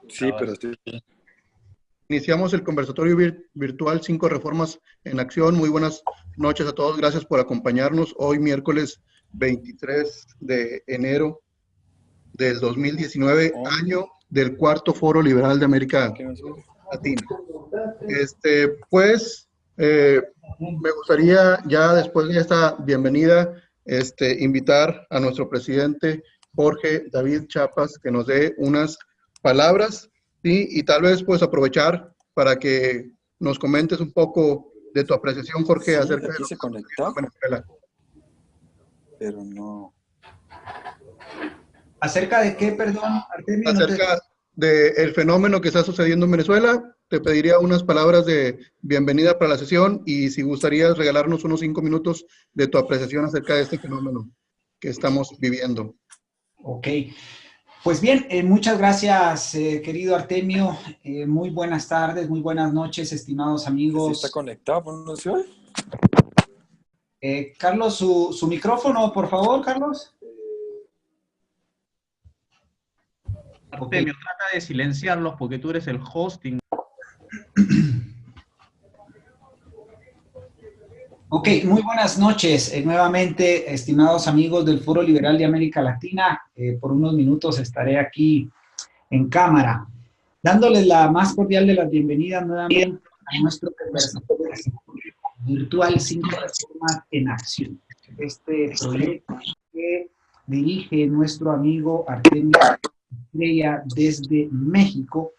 Sí, pero sí. Iniciamos el conversatorio virtual 5 reformas en acción. Muy buenas noches a todos. Gracias por acompañarnos hoy miércoles 23 de enero del 2019, año del cuarto Foro Liberal de América Latina. Me gustaría ya después de esta bienvenida invitar a nuestro presidente Jorge David Chiapas que nos dé unas palabras, ¿sí? Y tal vez pues aprovechar para que nos comentes un poco de tu apreciación, Jorge, Sí, acerca de aquí lo se que está sucediendo conectó, en Venezuela. pero no. ¿Acerca de qué, perdón, Artemio? Acerca del fenómeno que está sucediendo en Venezuela, te pediría unas palabras de bienvenida para la sesión y si gustarías regalarnos unos 5 minutos de tu apreciación acerca de este fenómeno que estamos viviendo. Ok. Pues bien, muchas gracias, querido Artemio. Muy buenas tardes, muy buenas noches, estimados amigos. ¿Sí está conectado? ¿Por no se oye? Carlos, su micrófono, por favor, Carlos. Artemio, trata de silenciarlos porque tú eres el hosting. Ok, muy buenas noches nuevamente, estimados amigos del Foro Liberal de América Latina. Por unos minutos estaré aquí en cámara, dándoles la más cordial de las bienvenidas nuevamente a nuestro conversatorio virtual 5 reformas en acción. Este proyecto que dirige nuestro amigo Artemio Estrella desde México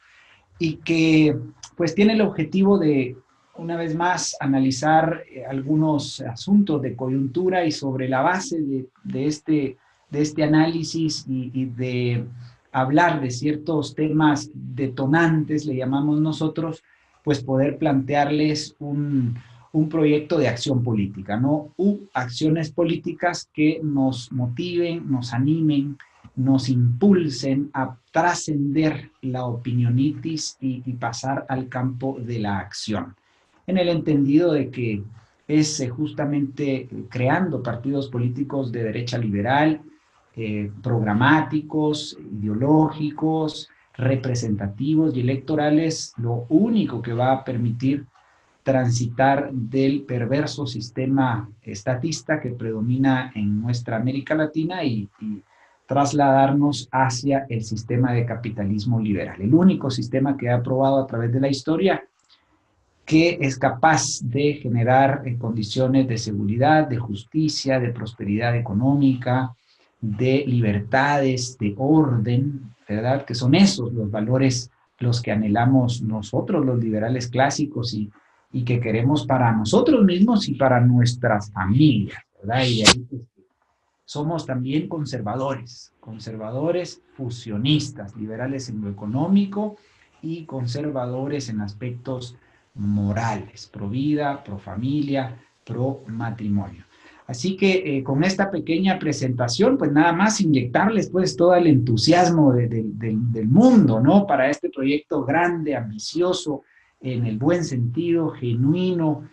y que pues tiene el objetivo de, una vez más, analizar algunos asuntos de coyuntura y sobre la base de este análisis y de hablar de ciertos temas detonantes, le llamamos nosotros, pues poder plantearles un proyecto de acción política, ¿no? Acciones políticas que nos motiven, nos animen, nos impulsen a trascender la opinionitis y pasar al campo de la acción, en el entendido de que es justamente creando partidos políticos de derecha liberal, programáticos, ideológicos, representativos y electorales, lo único que va a permitir transitar del perverso sistema estatista que predomina en nuestra América Latina y trasladarnos hacia el sistema de capitalismo liberal, el único sistema que ha probado a través de la historia que es capaz de generar condiciones de seguridad, de justicia, de prosperidad económica, de libertades, de orden, ¿verdad? Que son esos los valores los que anhelamos nosotros, los liberales clásicos, y que queremos para nosotros mismos y para nuestras familias, ¿verdad? Y de ahí somos también conservadores fusionistas, liberales en lo económico y conservadores en aspectos morales, pro vida, pro familia, pro matrimonio. Así que con esta pequeña presentación, pues nada más inyectarles pues todo el entusiasmo del mundo, ¿no? Para este proyecto grande, ambicioso, en el buen sentido, genuino,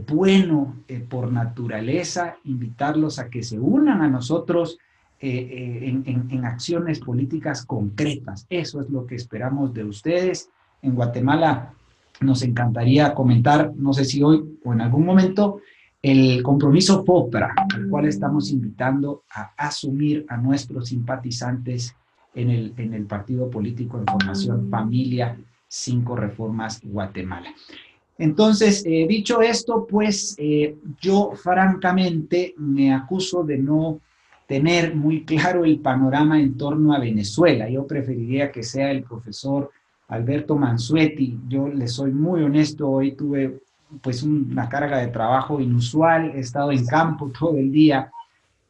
bueno por naturaleza, invitarlos a que se unan a nosotros en acciones políticas concretas. Eso es lo que esperamos de ustedes. En Guatemala nos encantaría comentar, no sé si hoy o en algún momento, el compromiso FOPRA, al cual estamos invitando a asumir a nuestros simpatizantes en el partido político en formación Familia 5 Reformas Guatemala. Entonces, dicho esto, pues yo francamente me acuso de no tener muy claro el panorama en torno a Venezuela. Yo preferiría que sea el profesor Alberto Mansuetti. Yo le soy muy honesto, hoy tuve pues una carga de trabajo inusual, he estado en campo todo el día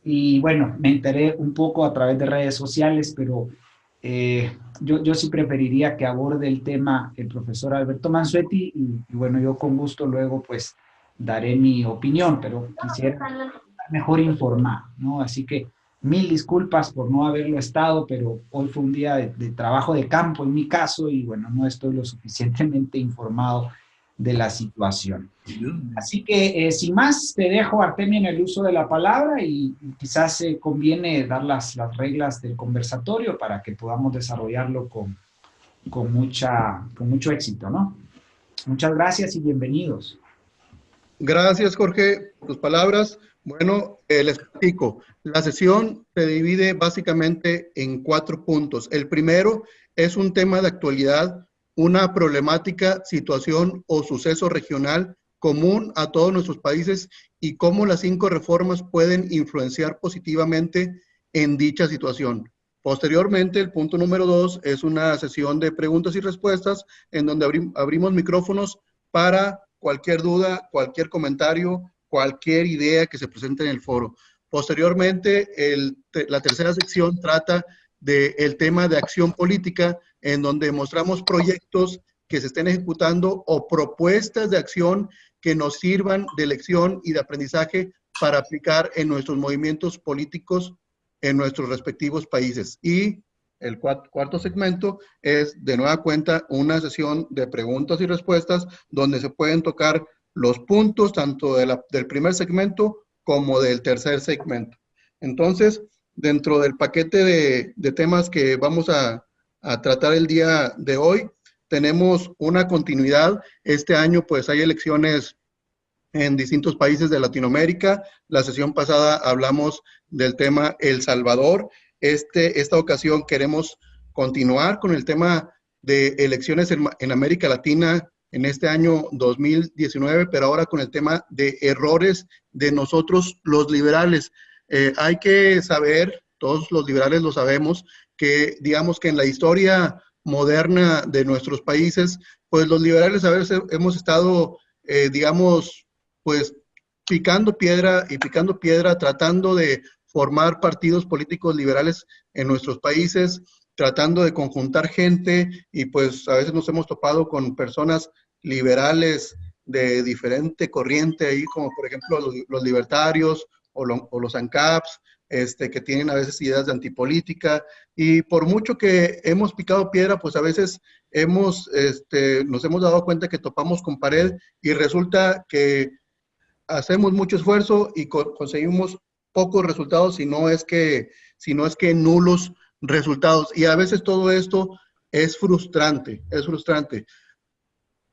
y bueno, me enteré un poco a través de redes sociales, pero yo sí preferiría que aborde el tema el profesor Alberto Mansuetti y bueno, yo con gusto luego pues daré mi opinión, pero quisiera estar mejor informado, ¿no? Así que mil disculpas por no haberlo estado, pero hoy fue un día de trabajo de campo en mi caso y bueno, no estoy lo suficientemente informado de la situación. Así que sin más te dejo, Artemio, en el uso de la palabra y quizás conviene dar las reglas del conversatorio para que podamos desarrollarlo con mucho éxito, ¿no? Muchas gracias y bienvenidos. Gracias, Jorge, por tus palabras. Bueno, les platico. La sesión se divide básicamente en 4 puntos. El primero es un tema de actualidad, una problemática, situación o suceso regional común a todos nuestros países y cómo las 5 reformas pueden influenciar positivamente en dicha situación. Posteriormente, el punto número 2 es una sesión de preguntas y respuestas en donde abrimos micrófonos para cualquier duda, cualquier comentario, cualquier idea que se presente en el foro. Posteriormente, la tercera sección trata del tema de acción política, en donde mostramos proyectos que se estén ejecutando o propuestas de acción que nos sirvan de lección y de aprendizaje para aplicar en nuestros movimientos políticos en nuestros respectivos países. Y el cuarto segmento es, de nueva cuenta, una sesión de preguntas y respuestas donde se pueden tocar los puntos tanto del primer segmento como del tercer segmento. Entonces, dentro del paquete de temas que vamos a tratar el día de hoy, tenemos una continuidad. Este año, pues, hay elecciones en distintos países de Latinoamérica. La sesión pasada hablamos del tema El Salvador. Esta ocasión queremos continuar con el tema de elecciones en América Latina en este año 2019, pero ahora con el tema de errores de nosotros los liberales. Hay que saber, todos los liberales lo sabemos, que digamos que en la historia moderna de nuestros países, pues los liberales a veces hemos estado, digamos, pues picando piedra y picando piedra, tratando de formar partidos políticos liberales en nuestros países, tratando de conjuntar gente y pues a veces nos hemos topado con personas liberales de diferente corriente ahí, como por ejemplo los libertarios o los ANCAPs, que tienen a veces ideas de antipolítica, y por mucho que hemos picado piedra, pues a veces nos hemos dado cuenta que topamos con pared y resulta que hacemos mucho esfuerzo y conseguimos pocos resultados, si no es que nulos resultados. Y a veces todo esto es frustrante, es frustrante.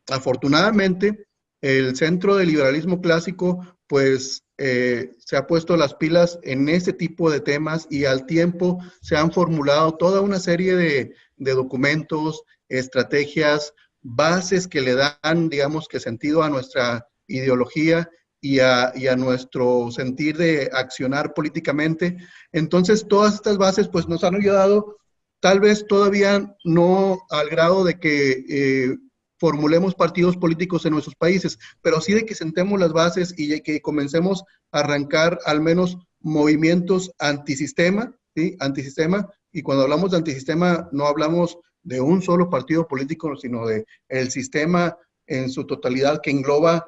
Afortunadamente, el Centro de Liberalismo Clásico, pues, se ha puesto las pilas en ese tipo de temas y al tiempo se han formulado toda una serie de documentos, estrategias, bases que le dan, digamos, que sentido a nuestra ideología y a nuestro sentir de accionar políticamente. Entonces, todas estas bases, pues, nos han ayudado, tal vez todavía no al grado de que formulemos partidos políticos en nuestros países, pero sí de que sentemos las bases y de que comencemos a arrancar al menos movimientos antisistema, ¿sí? Antisistema, y cuando hablamos de antisistema no hablamos de un solo partido político, sino de el sistema en su totalidad que engloba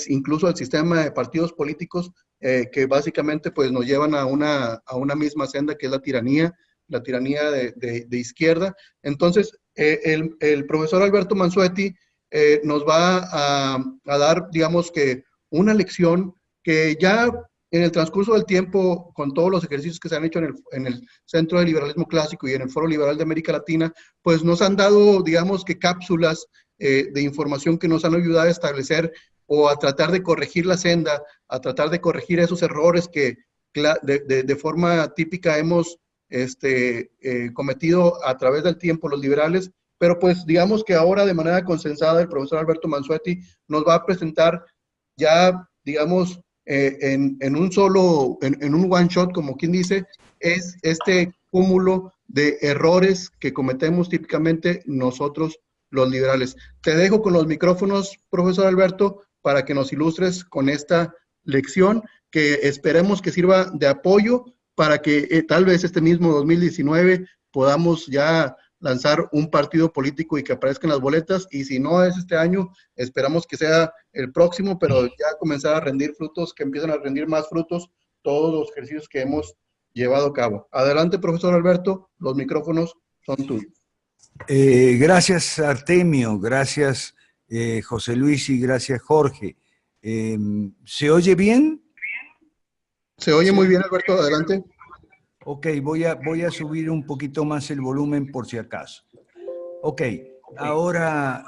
incluso al sistema de partidos políticos que básicamente pues nos llevan a una misma senda que es la tiranía de izquierda. Entonces, el profesor Alberto Mansuetti nos va a dar, digamos que, una lección que ya en el transcurso del tiempo, con todos los ejercicios que se han hecho en el Centro de Liberalismo Clásico y en el Foro Liberal de América Latina, pues nos han dado, digamos que, cápsulas de información que nos han ayudado a establecer o a tratar de corregir la senda, a tratar de corregir esos errores que de forma típica hemos cometido a través del tiempo los liberales, pero pues digamos que ahora de manera consensada el profesor Alberto Mansuetti nos va a presentar ya, digamos, en un one shot, como quien dice, es este cúmulo de errores que cometemos típicamente nosotros los liberales. Te dejo con los micrófonos, profesor Alberto, para que nos ilustres con esta lección que esperemos que sirva de apoyo para que tal vez este mismo 2019 podamos ya lanzar un partido político y que aparezcan las boletas, y si no es este año, esperamos que sea el próximo, pero ya comenzar a rendir frutos, que empiecen a rendir más frutos todos los ejercicios que hemos llevado a cabo. Adelante, profesor Alberto, los micrófonos son tuyos. Gracias, Artemio, gracias, José Luis, y gracias, Jorge. ¿Se oye bien? Se oye muy bien, Alberto, adelante. Ok, voy a subir un poquito más el volumen por si acaso. Ok, ahora,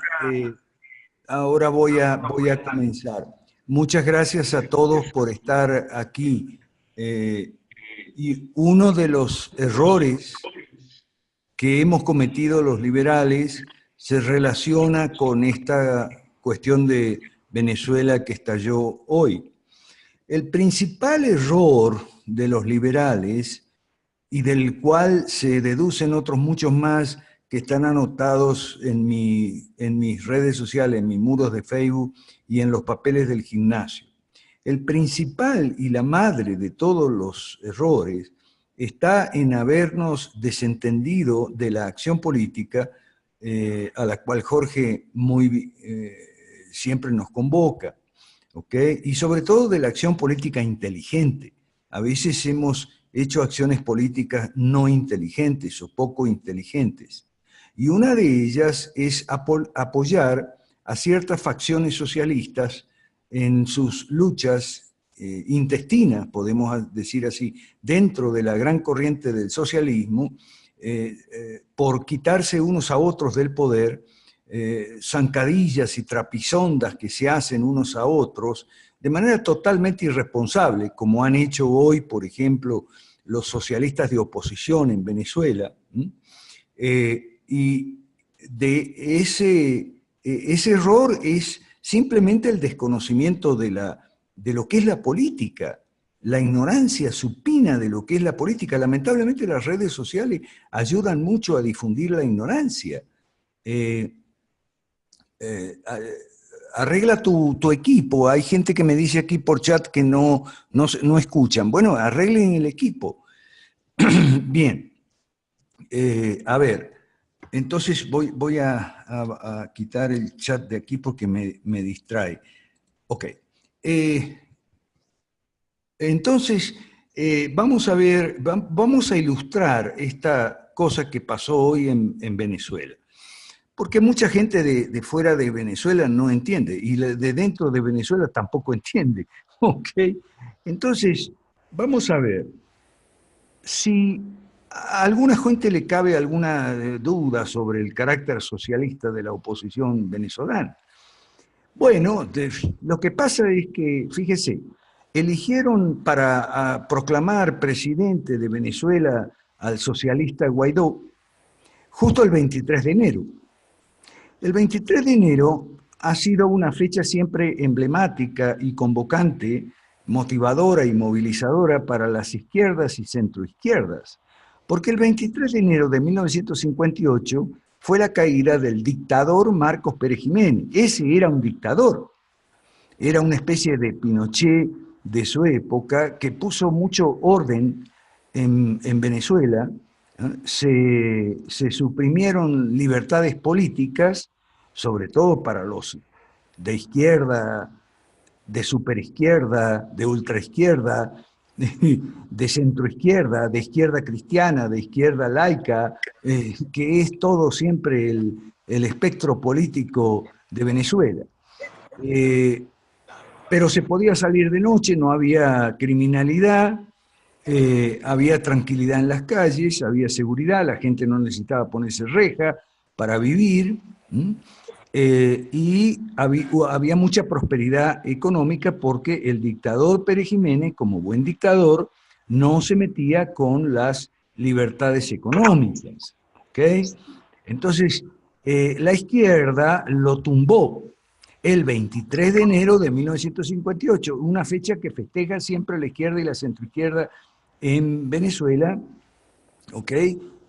ahora voy a comenzar. Muchas gracias a todos por estar aquí. Y uno de los errores que hemos cometido los liberales se relaciona con esta cuestión de Venezuela que estalló hoy. El principal error de los liberales, y del cual se deducen otros muchos más que están anotados en mis redes sociales, en mis muros de Facebook y en los papeles del gimnasio. El principal y la madre de todos los errores está en habernos desentendido de la acción política a la cual Jorge siempre nos convoca, ¿ok? Y sobre todo de la acción política inteligente. A veces hemos hecho acciones políticas no inteligentes o poco inteligentes. Y una de ellas es apoyar a ciertas facciones socialistas en sus luchas intestinas, podemos decir así, dentro de la gran corriente del socialismo, por quitarse unos a otros del poder, zancadillas y trapisondas que se hacen unos a otros, de manera totalmente irresponsable, como han hecho hoy, por ejemplo, los socialistas de oposición en Venezuela. Y de ese error es simplemente el desconocimiento de lo que es la política, la ignorancia supina de lo que es la política. Lamentablemente las redes sociales ayudan mucho a difundir la ignorancia. Arregla tu equipo. Hay gente que me dice aquí por chat que no escuchan. Bueno, arreglen el equipo. Bien. A ver, entonces voy a quitar el chat de aquí porque me distrae. Ok. Entonces, vamos a ver, vamos a ilustrar esta cosa que pasó hoy en Venezuela. Porque mucha gente de fuera de Venezuela no entiende, y de dentro de Venezuela tampoco entiende. ¿Ok? Entonces, vamos a ver si a alguna gente le cabe alguna duda sobre el carácter socialista de la oposición venezolana. Bueno, lo que pasa es que, fíjese, eligieron para proclamar presidente de Venezuela al socialista Guaidó justo el 23 de enero. El 23 de enero ha sido una fecha siempre emblemática y convocante, motivadora y movilizadora para las izquierdas y centroizquierdas, porque el 23 de enero de 1958 fue la caída del dictador Marcos Pérez Jiménez. Ese era un dictador, era una especie de Pinochet de su época que puso mucho orden en Venezuela. Se suprimieron libertades políticas, sobre todo para los de izquierda, de superizquierda, de ultraizquierda, de centroizquierda, de izquierda cristiana, de izquierda laica, que es todo siempre el espectro político de Venezuela. Pero se podía salir de noche, no había criminalidad, había tranquilidad en las calles, había seguridad, la gente no necesitaba ponerse reja para vivir, y había mucha prosperidad económica porque el dictador Pérez Jiménez, como buen dictador, no se metía con las libertades económicas. ¿Okay? Entonces, la izquierda lo tumbó el 23 de enero de 1958, una fecha que festeja siempre la izquierda y la centroizquierda en Venezuela, ¿ok?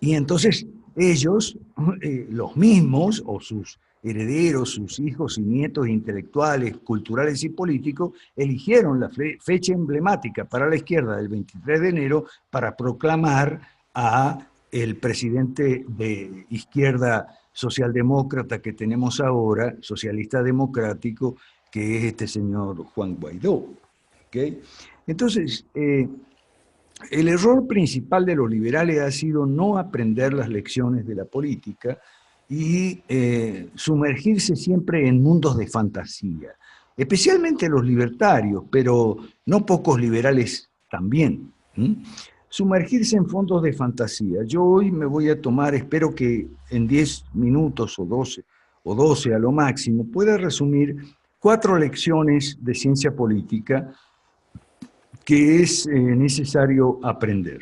Y entonces ellos, los mismos, o sus herederos, sus hijos y nietos intelectuales, culturales y políticos, eligieron la fecha emblemática para la izquierda del 23 de enero para proclamar a el presidente de izquierda socialdemócrata que tenemos ahora, socialista democrático, que es este señor Juan Guaidó. ¿Okay? Entonces, el error principal de los liberales ha sido no aprender las lecciones de la política y sumergirse siempre en mundos de fantasía, especialmente los libertarios, pero no pocos liberales también. sumergirse en fondos de fantasía. Yo hoy me voy a tomar, espero que en 10 minutos o 12 a lo máximo, pueda resumir 4 lecciones de ciencia política que es necesario aprender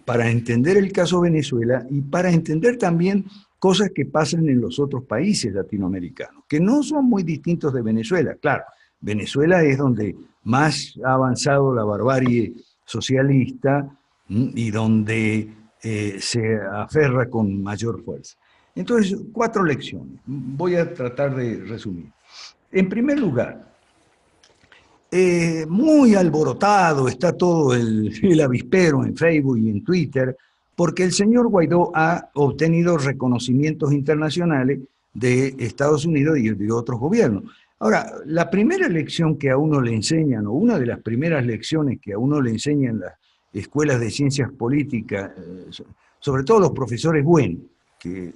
para entender el caso Venezuela y para entender también cosas que pasan en los otros países latinoamericanos, que no son muy distintos de Venezuela. Claro, Venezuela es donde más ha avanzado la barbarie socialista y donde se aferra con mayor fuerza. Entonces, 4 lecciones. Voy a tratar de resumir. En primer lugar, muy alborotado está todo el avispero en Facebook y en Twitter, porque el señor Guaidó ha obtenido reconocimientos internacionales de Estados Unidos y de otros gobiernos. Ahora, la primera lección que a uno le enseñan, o una de las primeras lecciones que a uno le enseñan en las escuelas de ciencias políticas, sobre todo los profesores buenos, que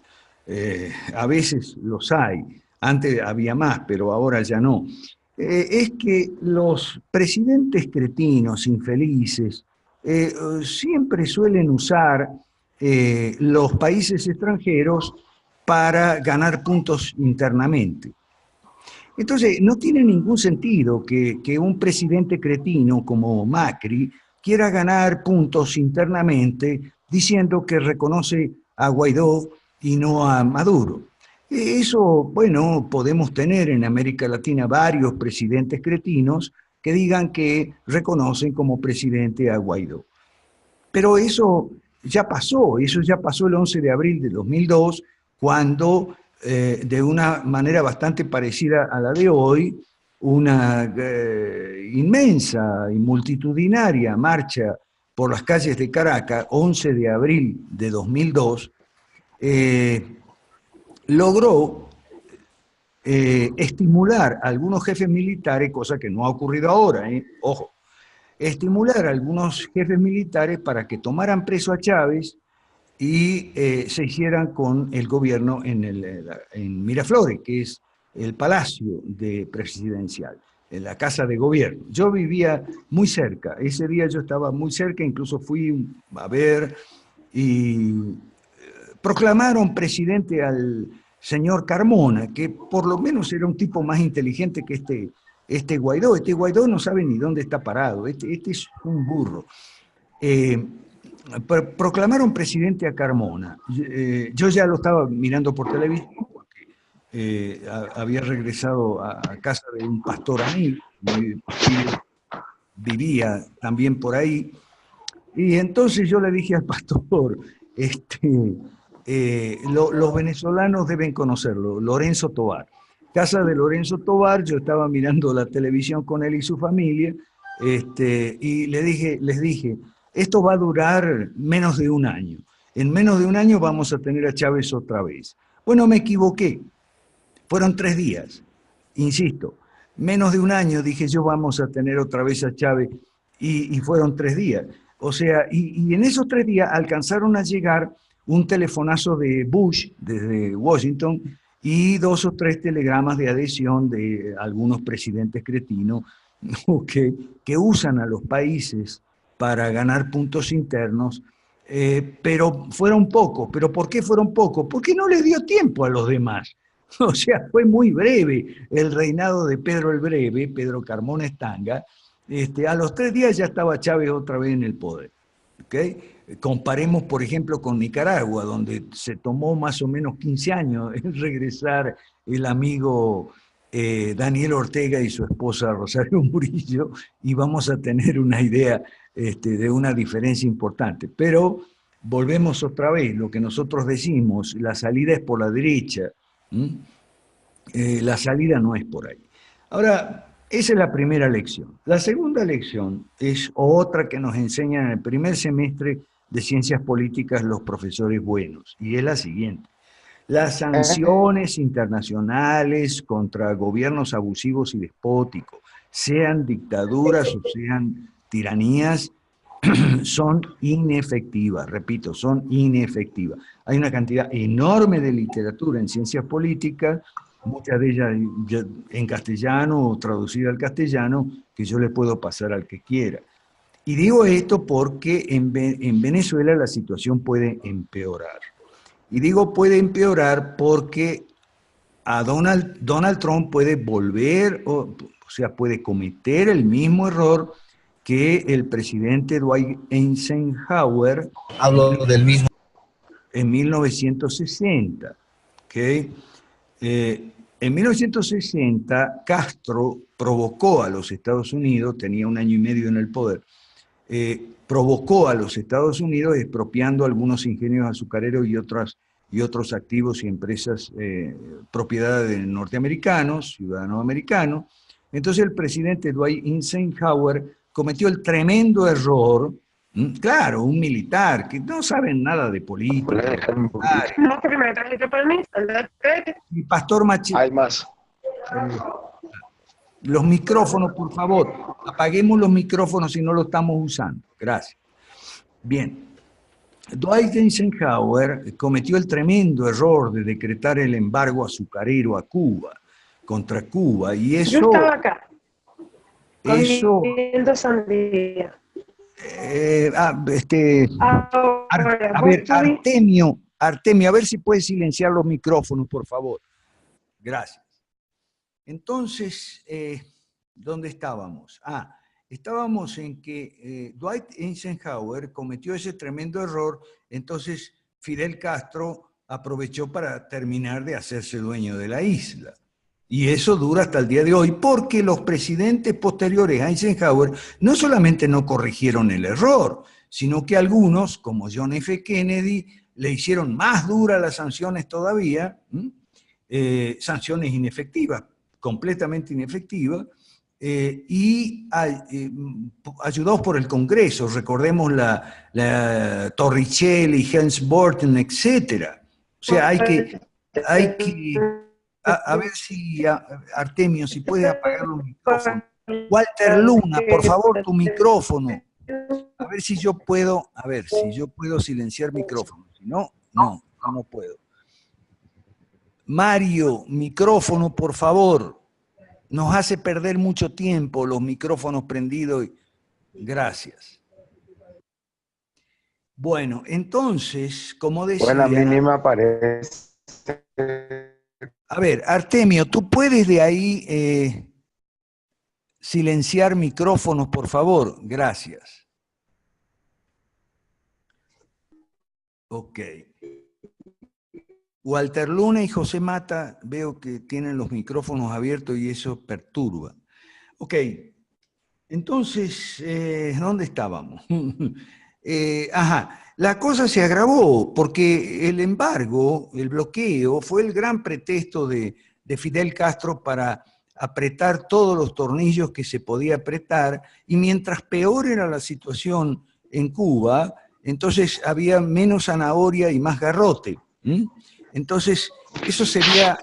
a veces los hay, antes había más, pero ahora ya no, es que los presidentes cretinos, infelices, siempre suelen usar los países extranjeros para ganar puntos internamente. Entonces, no tiene ningún sentido que un presidente cretino como Macri quiera ganar puntos internamente diciendo que reconoce a Guaidó y no a Maduro. Eso, bueno, podemos tener en América Latina varios presidentes cretinos que digan que reconocen como presidente a Guaidó. Pero eso ya pasó el 11 de abril de 2002, cuando de una manera bastante parecida a la de hoy, una inmensa y multitudinaria marcha por las calles de Caracas, 11 de abril de 2002, logró estimular a algunos jefes militares, cosa que no ha ocurrido ahora, ojo, estimular a algunos jefes militares para que tomaran preso a Chávez y se hicieran con el gobierno en Miraflores, que es el palacio presidencial, en la casa de gobierno. Yo vivía muy cerca, ese día yo estaba muy cerca, incluso fui a ver y proclamaron presidente al señor Carmona, que por lo menos era un tipo más inteligente que este Guaidó. Este Guaidó no sabe ni dónde está parado, este es un burro. Proclamaron presidente a Carmona. Yo ya lo estaba mirando por televisión, porque había regresado a casa de un pastor amigo, vivía también por ahí, y entonces yo le dije al pastor, los venezolanos deben conocerlo, Lorenzo Tovar. Casa de Lorenzo Tovar, yo estaba mirando la televisión con él y su familia, y les dije, esto va a durar menos de un año. En menos de un año vamos a tener a Chávez otra vez. Bueno, me equivoqué. Fueron 3 días, insisto. Menos de un año dije yo vamos a tener otra vez a Chávez y fueron 3 días. O sea, y en esos 3 días alcanzaron a llegar un telefonazo de Bush desde Washington y 2 o 3 telegramas de adhesión de algunos presidentes cretinos, ¿no?, que usan a los países para ganar puntos internos, pero fueron pocos. ¿Pero por qué fueron pocos? Porque no les dio tiempo a los demás. O sea, fue muy breve el reinado de Pedro el Breve, Pedro Carmona Estanga. A los 3 días ya estaba Chávez otra vez en el poder. ¿Okay? Comparemos, por ejemplo, con Nicaragua, donde se tomó más o menos 15 años en regresar el amigo Daniel Ortega y su esposa Rosario Murillo, y vamos a tener una idea de una diferencia importante. Pero volvemos otra vez, lo que nosotros decimos, la salida es por la derecha, la salida no es por ahí. Ahora, esa es la primera lección. La segunda lección es otra que nos enseñan en el primer semestre de Ciencias Políticas los profesores buenos, y es la siguiente. Las sanciones internacionales contra gobiernos abusivos y despóticos, sean dictaduras o sean tiranías, son inefectivas, repito, son inefectivas. Hay una cantidad enorme de literatura en ciencias políticas, muchas de ellas en castellano o traducida al castellano, que yo le puedo pasar al que quiera. Y digo esto porque en Venezuela la situación puede empeorar. Y digo puede empeorar porque a Donald Trump puede volver, o sea, puede cometer el mismo error que el presidente Dwight Eisenhower Hablo del mismo. en 1960. ¿Okay? En 1960, Castro provocó a los Estados Unidos, tenía 1 año y medio en el poder, provocó a los Estados Unidos expropiando algunos ingenios azucareros y otros activos y empresas propiedad de norteamericanos, ciudadanos americanos. Entonces el presidente Dwight Eisenhower cometió el tremendo error, claro, un militar que no sabe nada de política. No, porque me trajiste para mí. Y Pastor Machete. Hay más. Los micrófonos, por favor. Apaguemos los micrófonos si no lo estamos usando. Gracias. Bien. Dwight Eisenhower cometió el tremendo error de decretar el embargo azucarero a Cuba, contra Cuba, y eso... Yo estaba acá. Eso... Comiendo sandía. A ver, Artemio, a ver si puedes silenciar los micrófonos, por favor. Gracias. Entonces, ¿dónde estábamos? Estábamos en que Dwight Eisenhower cometió ese tremendo error, entonces Fidel Castro aprovechó para terminar de hacerse dueño de la isla. Y eso dura hasta el día de hoy, porque los presidentes posteriores a Eisenhower no solamente no corrigieron el error, sino que algunos, como John F. Kennedy, le hicieron más duras las sanciones todavía, sanciones inefectivas, completamente inefectivas, y ayudados por el Congreso. Recordemos la Torricelli, Helms Burton, etc. O sea, hay que a ver si, Artemio, si puedes apagar los micrófonos. Walter Luna, por favor, tu micrófono. A ver si yo puedo silenciar micrófono. Si no, no puedo. Mario, micrófono, por favor. Nos hace perder mucho tiempo los micrófonos prendidos. Gracias. Bueno, entonces, como decía... Bueno, a mí ni me aparece. A ver, Artemio, ¿tú puedes de ahí silenciar micrófonos, por favor? Gracias. Ok. Walter Luna y José Mata, veo que tienen los micrófonos abiertos y eso perturba. Ok, entonces, ¿dónde estábamos? La cosa se agravó porque el embargo, el bloqueo, fue el gran pretexto de Fidel Castro para apretar todos los tornillos que se podía apretar, y mientras peor era la situación en Cuba, entonces había menos zanahoria y más garrote. Entonces, eso sería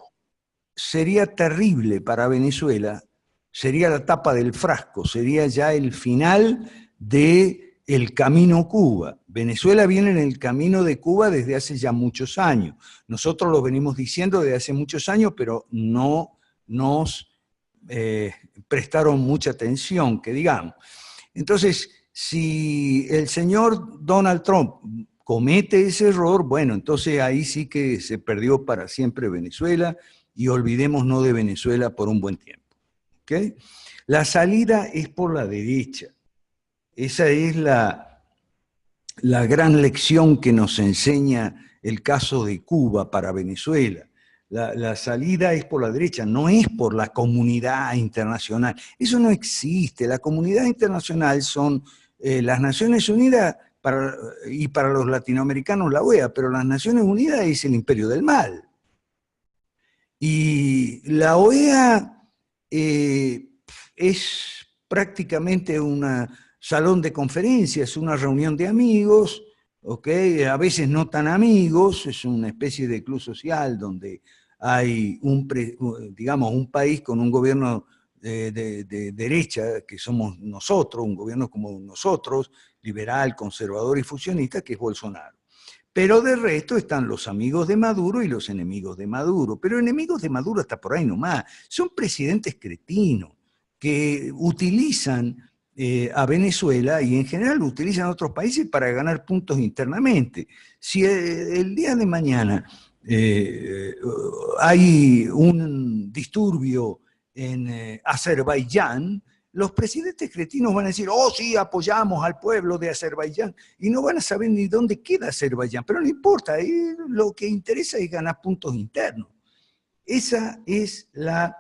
terrible para Venezuela, sería la tapa del frasco, sería ya el final del camino Cuba. Venezuela viene en el camino de Cuba desde hace ya muchos años. Nosotros lo venimos diciendo desde hace muchos años, pero no nos prestaron mucha atención, que digamos. Entonces, si el señor Donald Trump comete ese error, bueno, entonces ahí sí que se perdió para siempre Venezuela, y olvidémonos de Venezuela por un buen tiempo. ¿Okay? La salida es por la derecha. Esa es la gran lección que nos enseña el caso de Cuba para Venezuela. La salida es por la derecha, no es por la comunidad internacional. Eso no existe. La comunidad internacional son las Naciones Unidas y para los latinoamericanos la OEA, pero las Naciones Unidas es el imperio del mal. Y la OEA es prácticamente un salón de conferencias, una reunión de amigos, ¿okay? A veces no tan amigos, es una especie de club social donde hay un país con un gobierno de derecha, que somos nosotros, un gobierno como nosotros, liberal, conservador y fusionista, que es Bolsonaro. Pero de resto están los amigos de Maduro y los enemigos de Maduro. Pero enemigos de Maduro hasta por ahí nomás. Son presidentes cretinos que utilizan a Venezuela y en general lo utilizan otros países para ganar puntos internamente. Si el día de mañana hay un disturbio en Azerbaiyán, los presidentes cretinos van a decir, oh sí, apoyamos al pueblo de Azerbaiyán, y no van a saber ni dónde queda Azerbaiyán, pero no importa, lo que interesa es ganar puntos internos. Esa es la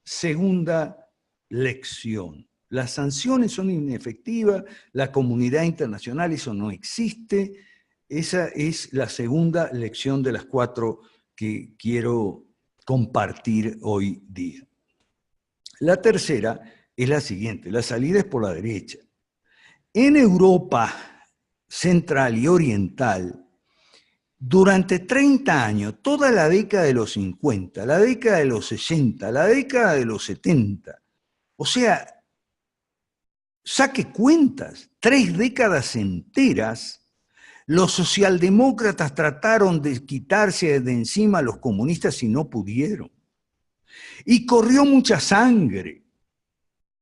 segunda lección. Las sanciones son inefectivas, la comunidad internacional, eso no existe. Esa es la segunda lección de las 4 que quiero compartir hoy día. La tercera es la siguiente, la salida es por la derecha. En Europa central y oriental, durante 30 años, toda la década de los 50, la década de los 60, la década de los 70, o sea, saque cuentas, 3 décadas enteras, los socialdemócratas trataron de quitarse de encima a los comunistas y no pudieron. Y corrió mucha sangre.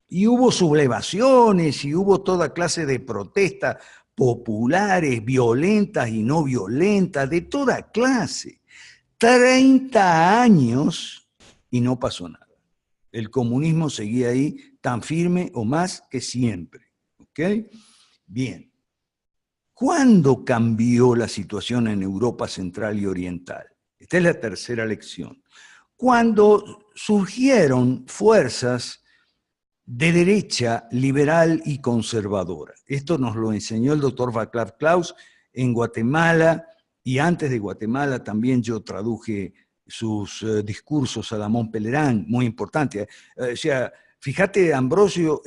Y hubo sublevaciones y hubo toda clase de protestas populares, violentas y no violentas, de toda clase. 30 años y no pasó nada. El comunismo seguía ahí tan firme o más que siempre. ¿Ok? Bien. ¿Cuándo cambió la situación en Europa Central y Oriental? Esta es la tercera lección. Cuando surgieron fuerzas de derecha liberal y conservadora. Esto nos lo enseñó el doctor Václav Klaus en Guatemala, y antes de Guatemala también yo traduje sus discursos a la Montpellier, muy importante. O sea, fíjate, Artemio,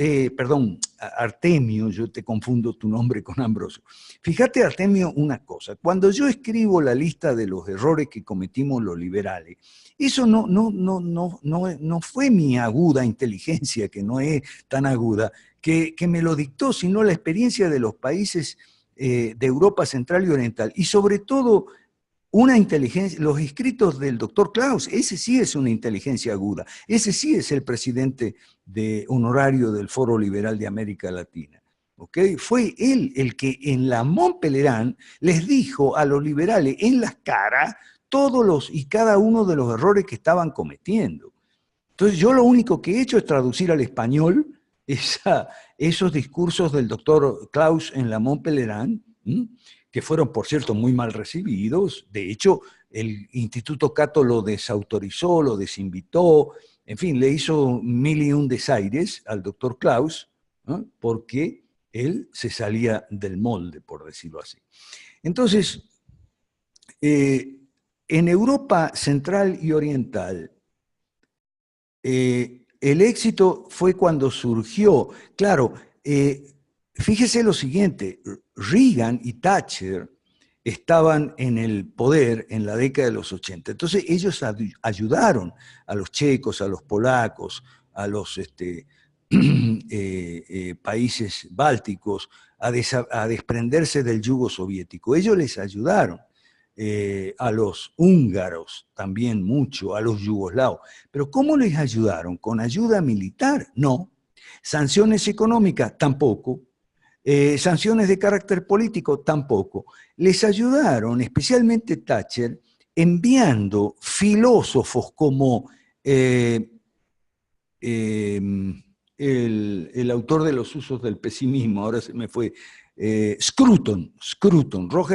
yo te confundo tu nombre con Ambrosio. Fíjate, Artemio, una cosa. Cuando yo escribo la lista de los errores que cometimos los liberales, eso no fue mi aguda inteligencia, que no es tan aguda, que me lo dictó, sino la experiencia de los países de Europa Central y Oriental. Y sobre todo, una inteligencia, los escritos del doctor Klaus, ese sí es una inteligencia aguda, ese sí es el presidente honorario del Foro Liberal de América Latina. ¿Okay? Fue él el que en la Montpellier les dijo a los liberales en las caras todos y cada uno de los errores que estaban cometiendo. Entonces yo lo único que he hecho es traducir al español esos discursos del doctor Klaus en la Montpellier, que fueron, por cierto, muy mal recibidos. De hecho, el Instituto Cato lo desautorizó, lo desinvitó, en fin, le hizo 1001 desaires al doctor Klaus, ¿no? Porque él se salía del molde, por decirlo así. Entonces, en Europa Central y Oriental, el éxito fue cuando surgió, claro, fíjese lo siguiente, Reagan y Thatcher estaban en el poder en la década de los 80, entonces ellos ayudaron a los checos, a los polacos, a los países bálticos a desprenderse del yugo soviético, ellos les ayudaron. A los húngaros también mucho, a los yugoslavos. Pero ¿cómo les ayudaron? ¿Con ayuda militar? No. ¿Sanciones económicas? Tampoco. ¿Sanciones de carácter político? Tampoco. Les ayudaron, especialmente Thatcher, enviando filósofos como el autor de los usos del pesimismo, ahora se me fue, Roger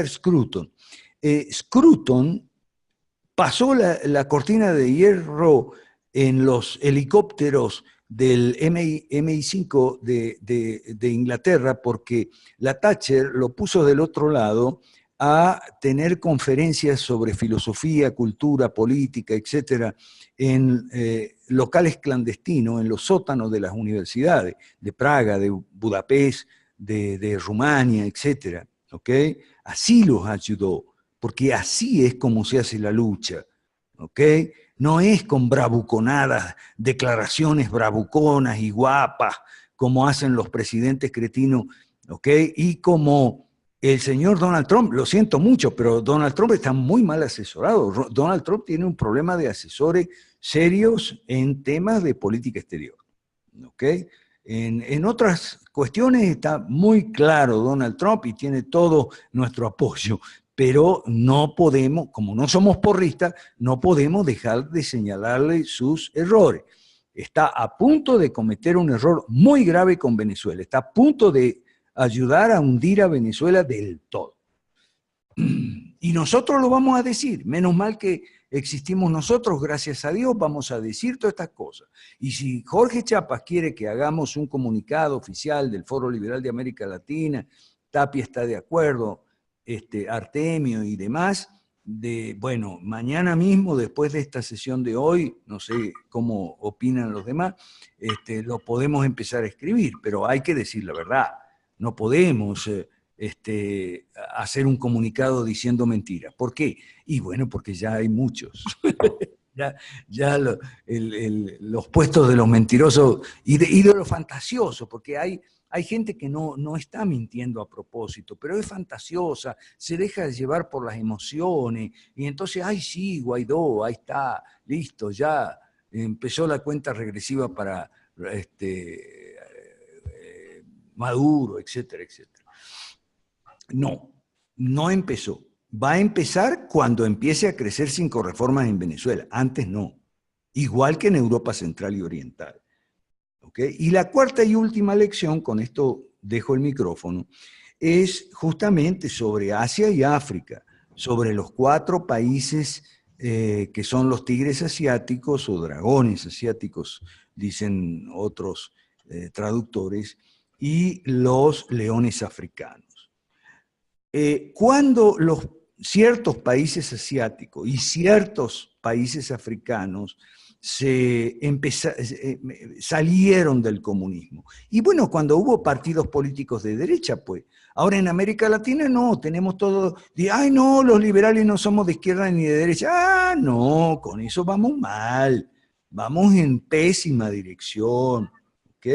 Scruton. Scruton pasó la cortina de hierro en los helicópteros del MI5 de Inglaterra porque la Thatcher lo puso del otro lado a tener conferencias sobre filosofía, cultura, política, etcétera, en locales clandestinos, en los sótanos de las universidades, de Praga, de Budapest, de Rumania, etcétera. ¿Okay? Así los ayudó. Porque así es como se hace la lucha, ¿ok? No es con bravuconadas, declaraciones bravuconas y guapas, como hacen los presidentes cretinos, ¿ok? Y como el señor Donald Trump, lo siento mucho, pero Donald Trump está muy mal asesorado. Donald Trump tiene un problema de asesores serios en temas de política exterior, ¿ok? En otras cuestiones está muy claro Donald Trump y tiene todo nuestro apoyo, pero no podemos, como no somos porristas, no podemos dejar de señalarle sus errores. Está a punto de cometer un error muy grave con Venezuela, está a punto de ayudar a hundir a Venezuela del todo. Y nosotros lo vamos a decir, menos mal que existimos nosotros, gracias a Dios, vamos a decir todas estas cosas. Y si Jorge Chapas quiere que hagamos un comunicado oficial del Foro Liberal de América Latina, Tapia está de acuerdo, Artemio y demás, bueno, mañana mismo, después de esta sesión de hoy, no sé cómo opinan los demás, lo podemos empezar a escribir, pero hay que decir la verdad, no podemos hacer un comunicado diciendo mentiras. ¿Por qué? Y bueno, porque ya hay muchos. ya los puestos de los mentirosos y de los fantasiosos, porque hay gente que no está mintiendo a propósito, pero es fantasiosa, se deja llevar por las emociones, y entonces, ay sí, Guaidó, ahí está, listo, ya empezó la cuenta regresiva para Maduro, etcétera, etcétera. No empezó. Va a empezar cuando empiece a crecer 5 reformas en Venezuela. Antes no. Igual que en Europa Central y Oriental. ¿Okay? Y la cuarta y última lección, con esto dejo el micrófono, es justamente sobre Asia y África, sobre los 4 países que son los tigres asiáticos o dragones asiáticos, dicen otros traductores, y los leones africanos. Cuando ciertos países asiáticos y ciertos países africanos salieron del comunismo. Y bueno, cuando hubo partidos políticos de derecha, pues, ahora en América Latina no, tenemos todo, ay no, los liberales no somos de izquierda ni de derecha, ah no, con eso vamos mal, vamos en pésima dirección, ¿ok?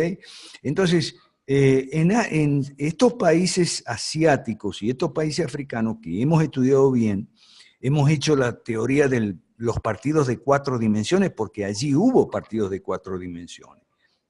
Entonces, en estos países asiáticos y estos países africanos que hemos estudiado bien, hemos hecho la teoría de los partidos de 4 dimensiones, porque allí hubo partidos de 4 dimensiones,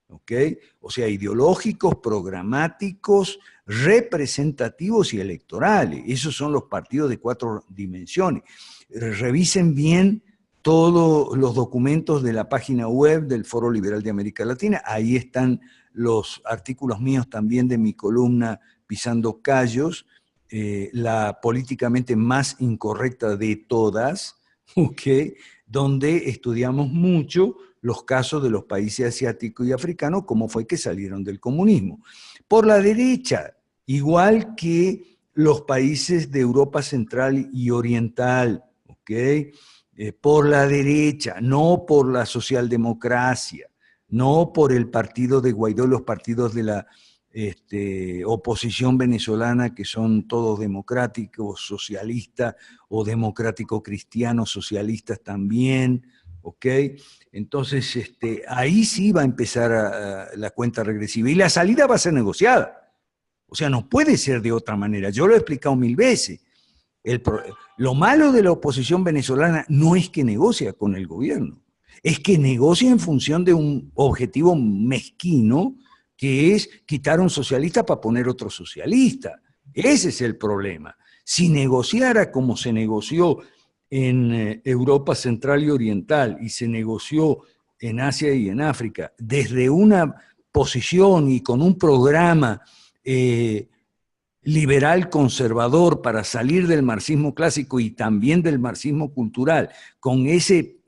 ¿ok? O sea, ideológicos, programáticos, representativos y electorales. Esos son los partidos de 4 dimensiones. Revisen bien todos los documentos de la página web del Foro Liberal de América Latina, ahí están los artículos míos también de mi columna Pisando Callos, la políticamente más incorrecta de todas, ¿okay? Donde estudiamos mucho los casos de los países asiáticos y africanos, cómo fue que salieron del comunismo. Por la derecha, igual que los países de Europa Central y Oriental, ¿okay? Por la derecha, no por la socialdemocracia, no por el partido de Guaidó, los partidos de la oposición venezolana que son todos democráticos, socialistas o democrático-cristianos socialistas también, ¿ok? Entonces, ahí sí va a empezar la cuenta regresiva y la salida va a ser negociada. O sea, no puede ser de otra manera. Yo lo he explicado 1000 veces. Lo malo de la oposición venezolana no es que negocia con el gobierno, es que negocia en función de un objetivo mezquino, que es quitar a un socialista para poner otro socialista. Ese es el problema. Si negociara como se negoció en Europa Central y Oriental y se negoció en Asia y en África, desde una posición y con un programa liberal conservador para salir del marxismo clásico y también del marxismo cultural, con ese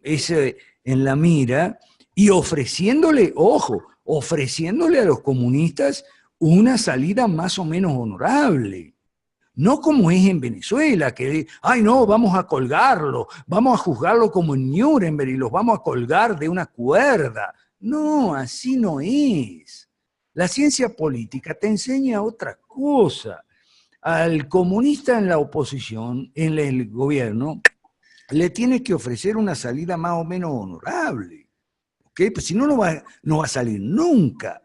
en la mira y ofreciéndole, ojo, ofreciéndole a los comunistas una salida más o menos honorable. No como es en Venezuela, que, ay no, vamos a colgarlo, vamos a juzgarlo como en Nuremberg y los vamos a colgar de una cuerda. No, así no es. La ciencia política te enseña otra cosa. Al comunista en la oposición, en el gobierno, le tienes que ofrecer una salida más o menos honorable. ¿Okay? Pues si no, no va a salir nunca.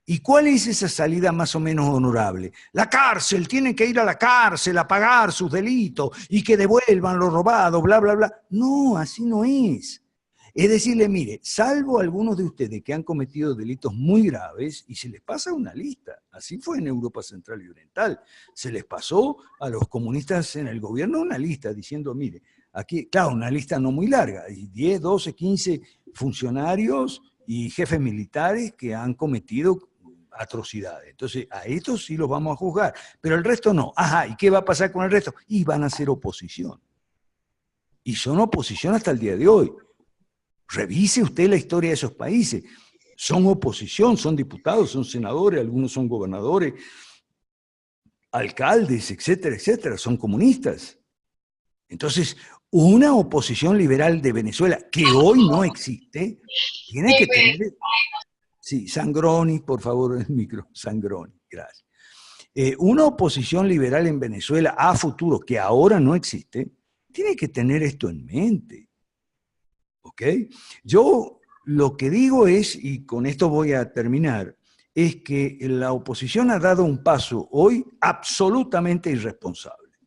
¿Y cuál es esa salida más o menos honorable? La cárcel, tienen que ir a la cárcel a pagar sus delitos y que devuelvan lo robado, bla, bla, bla. No, así no es. Es decirle, mire, salvo algunos de ustedes que han cometido delitos muy graves, y se les pasa una lista. Así fue en Europa Central y Oriental. Se les pasó a los comunistas en el gobierno una lista diciendo, mire, aquí, claro, una lista no muy larga, y 10, 12, 15 funcionarios y jefes militares que han cometido atrocidades. Entonces, a estos sí los vamos a juzgar, pero el resto no. Ajá, ¿y qué va a pasar con el resto? Y van a ser oposición. Y son oposición hasta el día de hoy. Revise usted la historia de esos países. Son oposición, son diputados, son senadores, algunos son gobernadores, alcaldes, etcétera, etcétera, son comunistas. Entonces, una oposición liberal de Venezuela, que hoy no existe, tiene que tener... Sí, Sangroni, por favor, el micro, Sangroni, gracias. Una oposición liberal en Venezuela a futuro, que ahora no existe, tiene que tener esto en mente. ¿Ok? Yo lo que digo es, y con esto voy a terminar, es que la oposición ha dado un paso hoy absolutamente irresponsable.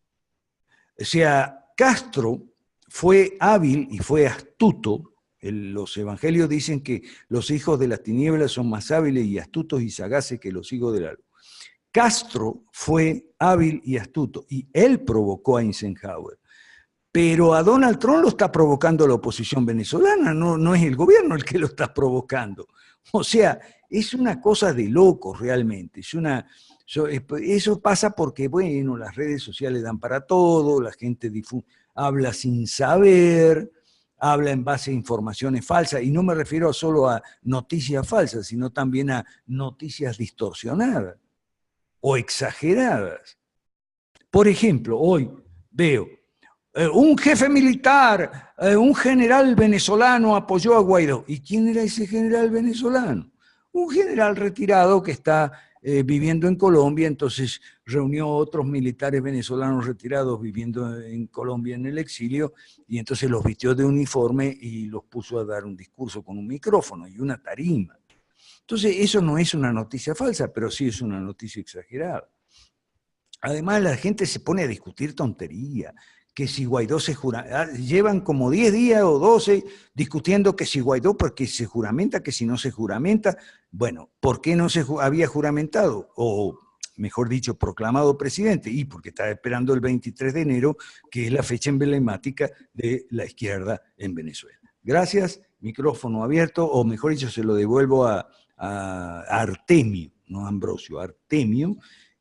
O sea, Castro fue hábil y fue astuto. Los evangelios dicen que los hijos de las tinieblas son más hábiles y astutos y sagaces que los hijos de la luz. Castro fue hábil y astuto y él provocó a Eisenhower. Pero a Donald Trump lo está provocando la oposición venezolana, no es el gobierno el que lo está provocando. O sea, es una cosa de locos realmente. Eso pasa porque, bueno, las redes sociales dan para todo, la gente habla sin saber, habla en base a informaciones falsas, y no me refiero solo a noticias falsas, sino también a noticias distorsionadas o exageradas. Por ejemplo, hoy veo un jefe militar, un general venezolano apoyó a Guaidó. ¿Y quién era ese general venezolano? Un general retirado que está viviendo en Colombia, entonces reunió a otros militares venezolanos retirados viviendo en Colombia en el exilio, y entonces los vistió de uniforme y los puso a dar un discurso con un micrófono y una tarima. Entonces eso no es una noticia falsa, pero sí es una noticia exagerada. Además la gente se pone a discutir tontería, que si Guaidó se juramenta, llevan como 10 días o 12 discutiendo que si Guaidó, porque se juramenta, que si no se juramenta. Bueno, ¿por qué no se había juramentado? O mejor dicho, proclamado presidente. Y porque estaba esperando el 23 de enero, que es la fecha emblemática de la izquierda en Venezuela. Gracias, micrófono abierto, o mejor dicho, se lo devuelvo a Artemio, no a Ambrosio, Artemio.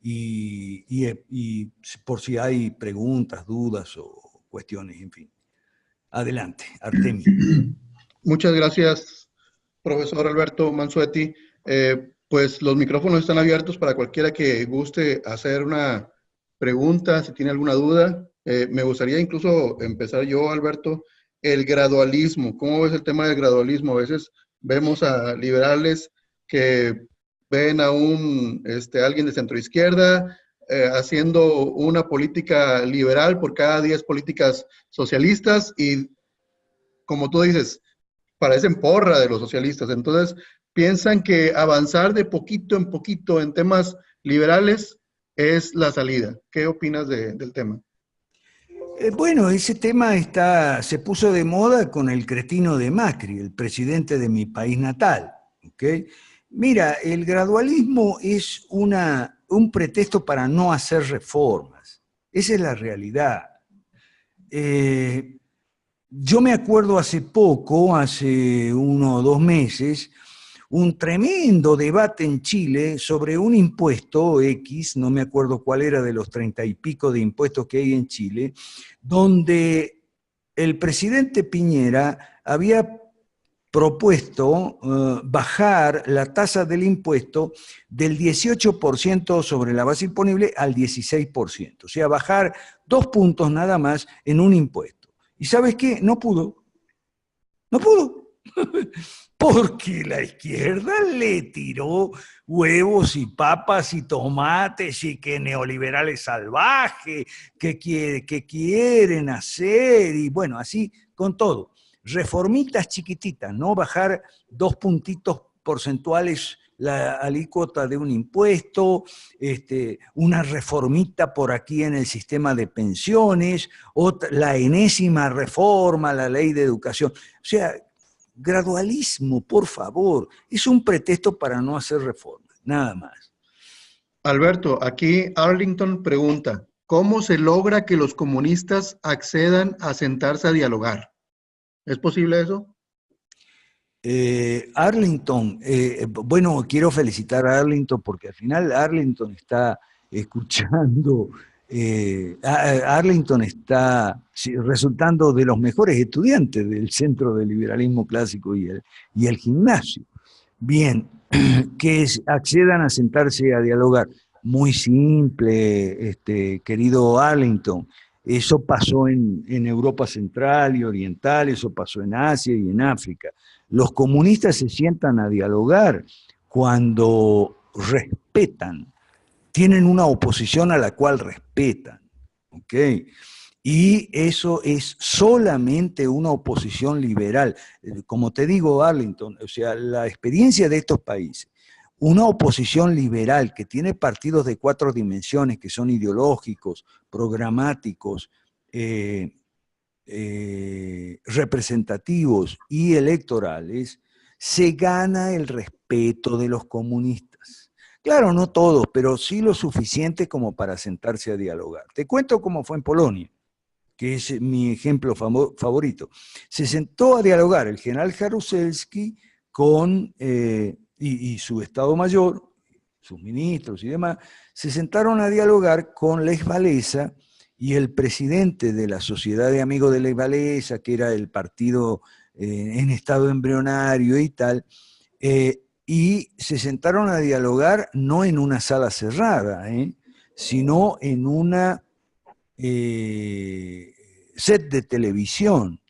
Y por si hay preguntas, dudas o cuestiones, en fin. Adelante, Artemio. Muchas gracias, profesor Alberto Mansuetti. Pues los micrófonos están abiertos para cualquiera que guste hacer una pregunta, si tiene alguna duda. Me gustaría incluso empezar yo, Alberto, el gradualismo. ¿Cómo ves el tema del gradualismo? A veces vemos a liberales que ven a alguien de centroizquierda haciendo una política liberal por cada 10 políticas socialistas y, como tú dices, parecen porra de los socialistas. Entonces, piensan que avanzar de poquito en poquito en temas liberales es la salida. ¿Qué opinas del tema? Bueno, ese tema se puso de moda con el cretino de Macri, el presidente de mi país natal, ¿ok? Mira, el gradualismo es un pretexto para no hacer reformas. Esa es la realidad. Yo me acuerdo hace poco, hace 1 o 2 meses, un tremendo debate en Chile sobre un impuesto X, no me acuerdo cuál era de los 30 y pico de impuestos que hay en Chile, donde el presidente Piñera había propuesto bajar la tasa del impuesto del 18% sobre la base imponible al 16%, o sea, bajar 2 puntos nada más en un impuesto. ¿Y sabes qué? No pudo. No pudo. Porque la izquierda le tiró huevos y papas y tomates y que neoliberales salvajes, que quieren hacer, y bueno, así con todo. Reformitas chiquititas, no bajar 2 puntitos porcentuales la alícuota de un impuesto, una reformita por aquí en el sistema de pensiones, la enésima reforma, la ley de educación. O sea, gradualismo, por favor. Es un pretexto para no hacer reformas, nada más. Alberto, aquí Arlington pregunta, ¿cómo se logra que los comunistas accedan a sentarse a dialogar? ¿Es posible eso? Arlington, bueno, quiero felicitar a Arlington porque al final Arlington está escuchando, Arlington está resultando de los mejores estudiantes del Centro de Liberalismo Clásico y el gimnasio. Bien, que accedan a sentarse a dialogar. Muy simple, querido Arlington. Eso pasó en Europa Central y Oriental, eso pasó en Asia y en África. Los comunistas se sientan a dialogar cuando respetan, tienen una oposición a la cual respetan, ¿ok? Y eso es solamente una oposición liberal. Como te digo, Arlington, o sea, la experiencia de estos países, una oposición liberal que tiene partidos de 4 dimensiones, que son ideológicos, programáticos, representativos y electorales, se gana el respeto de los comunistas. Claro, no todos, pero sí lo suficiente como para sentarse a dialogar. Te cuento cómo fue en Polonia, que es mi ejemplo favorito. Se sentó a dialogar el general Jaruzelski con, y su Estado Mayor, sus ministros y demás, se sentaron a dialogar con Lech Walesa y el presidente de la Sociedad de Amigos de Lech Walesa, que era el partido en estado embrionario y tal, y se sentaron a dialogar no en una sala cerrada, sino en una set de televisión.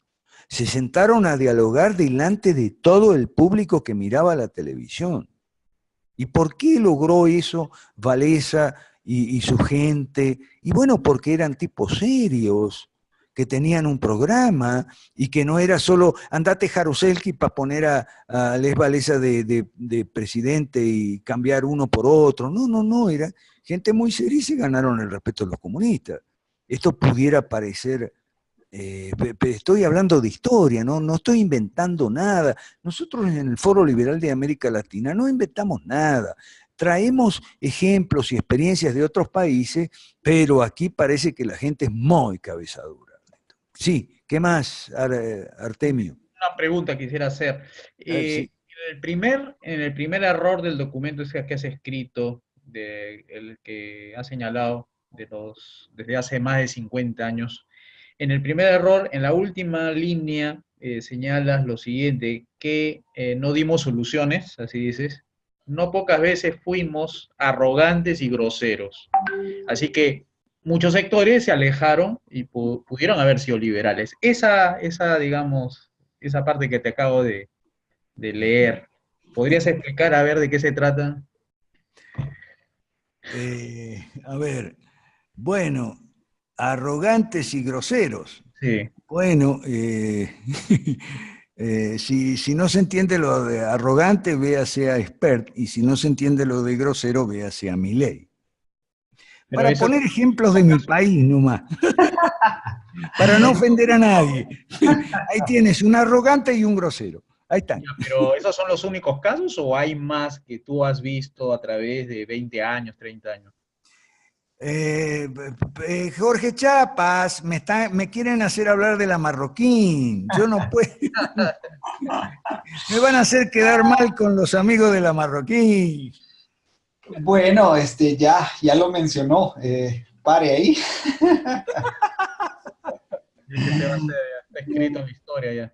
Se sentaron a dialogar delante de todo el público que miraba la televisión. ¿Y por qué logró eso Walesa y su gente? Y bueno, porque eran tipos serios, que tenían un programa y que no era solo andate Jaruzelski para poner a Lech Walesa de presidente y cambiar uno por otro. No, no, no, era gente muy seria y se ganaron el respeto de los comunistas. Esto pudiera parecer, estoy hablando de historia, no estoy inventando nada. Nosotros en el Foro Liberal de América Latina no inventamos nada. Traemos ejemplos y experiencias de otros países, pero aquí parece que la gente es muy cabeza dura. Sí, ¿qué más, Artemio? Una pregunta quisiera hacer. Sí. En el primer error del documento ese que has escrito, el que has señalado desde hace más de 50 años, en el primer error, en la última línea, señalas lo siguiente, que no dimos soluciones, así dices, no pocas veces fuimos arrogantes y groseros. Así que muchos sectores se alejaron y pudieron haber sido liberales. Digamos, esa parte que te acabo de leer, ¿podrías explicar a ver de qué se trata? A ver, bueno, arrogantes y groseros. Sí. Bueno, si no se entiende lo de arrogante, véase a Expert, y si no se entiende lo de grosero, véase a Milei. Para poner ejemplos de mi país nomás, para no ofender a nadie. Ahí tienes un arrogante y un grosero. Ahí están. Pero ¿esos son los únicos casos o hay más que tú has visto a través de 20 años, 30 años? Jorge Chapas, me quieren hacer hablar de la Marroquín. Yo no puedo. Me van a hacer quedar mal con los amigos de la Marroquín. Bueno, ya lo mencionó. Pare ahí. Está escrito en la historia ya.